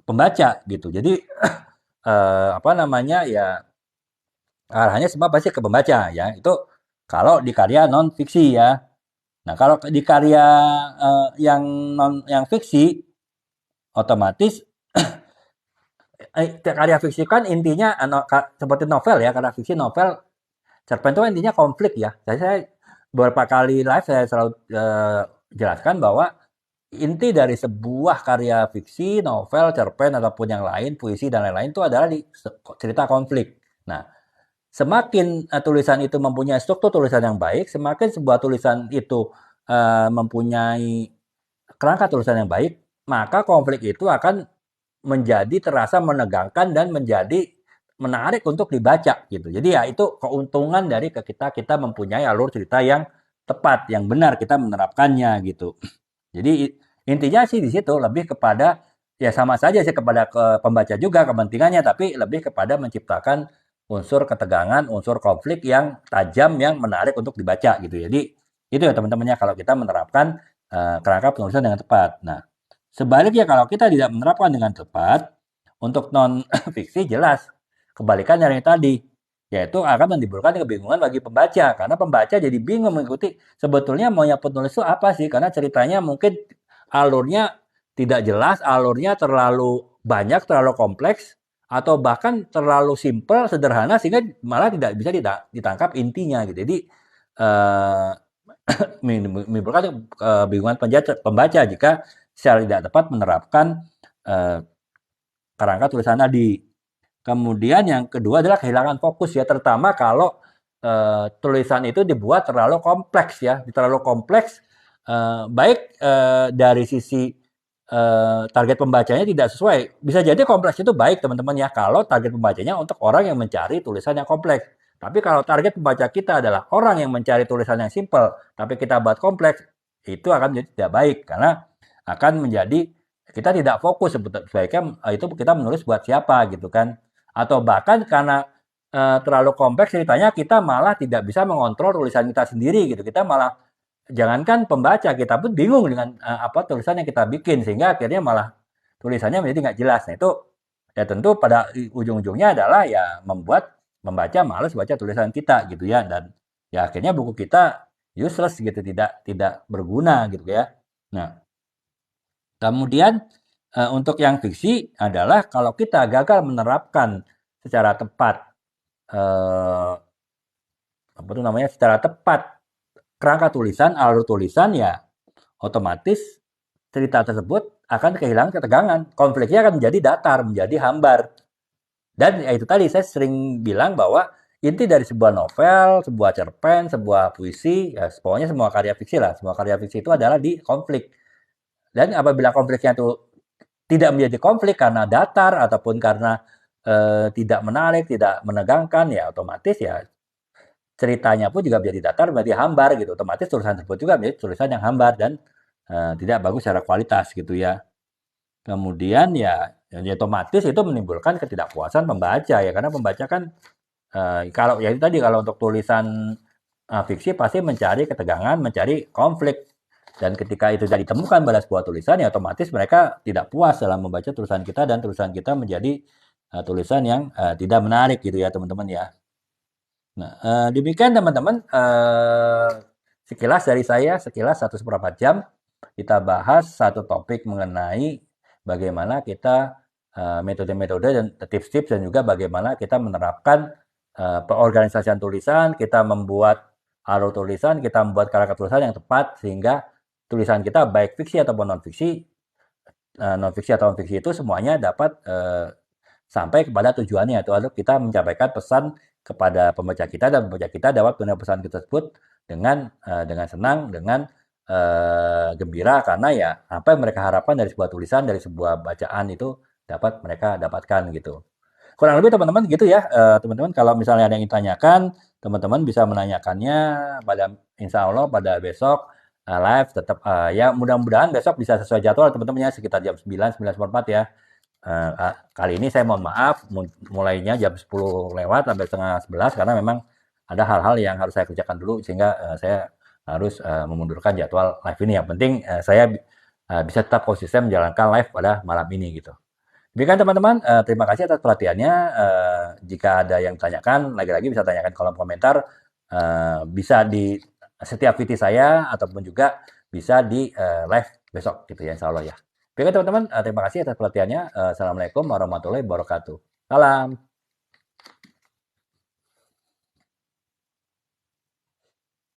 pembaca gitu. Jadi ya arahnya semua pasti ke pembaca ya. Itu kalau di karya non fiksi ya. Nah, kalau di karya yang fiksi, otomatis karya fiksi kan intinya seperti novel ya, karya fiksi novel cerpen itu intinya konflik ya. Saya beberapa kali live saya selalu jelaskan bahwa inti dari sebuah karya fiksi, novel, cerpen ataupun yang lain, puisi dan lain-lain itu adalah di cerita konflik. Nah, semakin tulisan itu mempunyai struktur tulisan yang baik, semakin sebuah tulisan itu mempunyai kerangka tulisan yang baik, maka konflik itu akan menjadi terasa menegangkan dan menjadi menarik untuk dibaca gitu. Jadi ya itu keuntungan dari kita mempunyai alur cerita yang tepat, yang benar kita menerapkannya gitu. Jadi intinya sih di situ lebih kepada ya sama saja sih kepada pembaca juga kepentingannya, tapi lebih kepada menciptakan unsur ketegangan, unsur konflik yang tajam, yang menarik untuk dibaca gitu. Jadi itu ya teman-temannya kalau kita menerapkan kerangka penulisan dengan tepat. Nah, sebaliknya kalau kita tidak menerapkan dengan tepat, untuk non fiksi jelas kebalikan dari tadi, yaitu akan menimbulkan kebingungan bagi pembaca karena pembaca jadi bingung mengikuti sebetulnya maunya penulis itu apa sih, karena ceritanya mungkin alurnya tidak jelas, alurnya terlalu banyak, terlalu kompleks, atau bahkan terlalu simpel, sederhana sehingga malah tidak bisa ditangkap intinya gitu. Jadi menimbulkan kebingungan pembaca jika secara tidak tepat menerapkan kerangka tulisan tadi. Kemudian yang kedua adalah kehilangan fokus ya, terutama kalau tulisan itu dibuat terlalu kompleks ya, terlalu kompleks, baik dari sisi target pembacanya tidak sesuai. Bisa jadi kompleks itu baik teman-teman ya, kalau target pembacanya untuk orang yang mencari tulisan yang kompleks. Tapi kalau target pembaca kita adalah orang yang mencari tulisan yang simple, tapi kita buat kompleks, itu akan menjadi tidak baik karena akan menjadi kita tidak fokus sebaiknya itu kita menulis buat siapa gitu kan, atau bahkan karena terlalu kompleks ceritanya kita malah tidak bisa mengontrol tulisan kita sendiri gitu, kita malah jangankan pembaca kita pun bingung dengan apa tulisan yang kita bikin sehingga akhirnya malah tulisannya menjadi nggak jelas. Nah itu ya tentu pada ujung-ujungnya adalah ya membuat membaca, males baca tulisan kita gitu ya, dan ya akhirnya buku kita useless gitu, tidak berguna gitu ya. Nah, kemudian untuk yang fiksi adalah kalau kita gagal menerapkan secara tepat eh, apa itu namanya, secara tepat kerangka tulisan, alur tulisan, ya otomatis cerita tersebut akan kehilangan ketegangan. Konfliknya akan menjadi datar, menjadi hambar. Dan ya itu tadi saya sering bilang bahwa inti dari sebuah novel, sebuah cerpen, sebuah puisi, ya pokoknya semua karya fiksi lah. Semua karya fiksi itu adalah di konflik. Dan apabila konfliknya itu tidak menjadi konflik karena datar ataupun karena tidak menarik, tidak menegangkan, ya otomatis ya ceritanya pun juga menjadi datar, menjadi hambar gitu. Otomatis tulisan tersebut juga menjadi tulisan yang hambar dan tidak bagus secara kualitas gitu ya. Kemudian ya otomatis itu menimbulkan ketidakpuasan pembaca ya, karena pembaca kan kalau ya itu tadi, kalau untuk tulisan fiksi pasti mencari ketegangan, mencari konflik. Dan ketika itu tidak ditemukan pada sebuah tulisan, ya otomatis mereka tidak puas dalam membaca tulisan kita, dan tulisan kita menjadi tulisan yang tidak menarik gitu ya teman-teman ya. Nah, demikian teman-teman, sekilas dari saya, sekilas 1,4 jam kita bahas satu topik mengenai bagaimana kita metode-metode dan tips-tips, dan juga bagaimana kita menerapkan peorganisasian tulisan, kita membuat alur tulisan, kita membuat karakter tulisan yang tepat sehingga tulisan kita baik fiksi ataupun non-fiksi, non-fiksi atau non-fiksi itu semuanya dapat sampai kepada tujuannya, itu adalah kita menyampaikan pesan kepada pembaca kita, dan pembaca kita dapat menerima pesan tersebut dengan senang, dengan gembira, karena ya apa yang mereka harapkan dari sebuah tulisan, dari sebuah bacaan itu dapat mereka dapatkan gitu. Kurang lebih teman-teman gitu ya. Teman-teman kalau misalnya ada yang ditanyakan, teman-teman bisa menanyakannya pada, insya Allah pada besok live tetap ya, mudah-mudahan besok bisa sesuai jadwal teman-teman ya, sekitar jam 9, 9:04 ya. Kali ini saya mohon maaf mulainya jam 10 lewat sampai setengah 11, karena memang ada hal-hal yang harus saya kerjakan dulu, sehingga saya harus memundurkan jadwal live ini. Yang penting saya bisa tetap konsisten menjalankan live pada malam ini gitu. Demikian teman-teman, terima kasih atas perhatiannya. Jika ada yang tanyakan, lagi-lagi bisa tanyakan kolom komentar, bisa di setiap video saya, ataupun juga bisa di live besok gitu ya, insya Allah ya. Baiklah teman-teman, terima kasih atas perhatiannya. Assalamualaikum warahmatullahi wabarakatuh. Salam.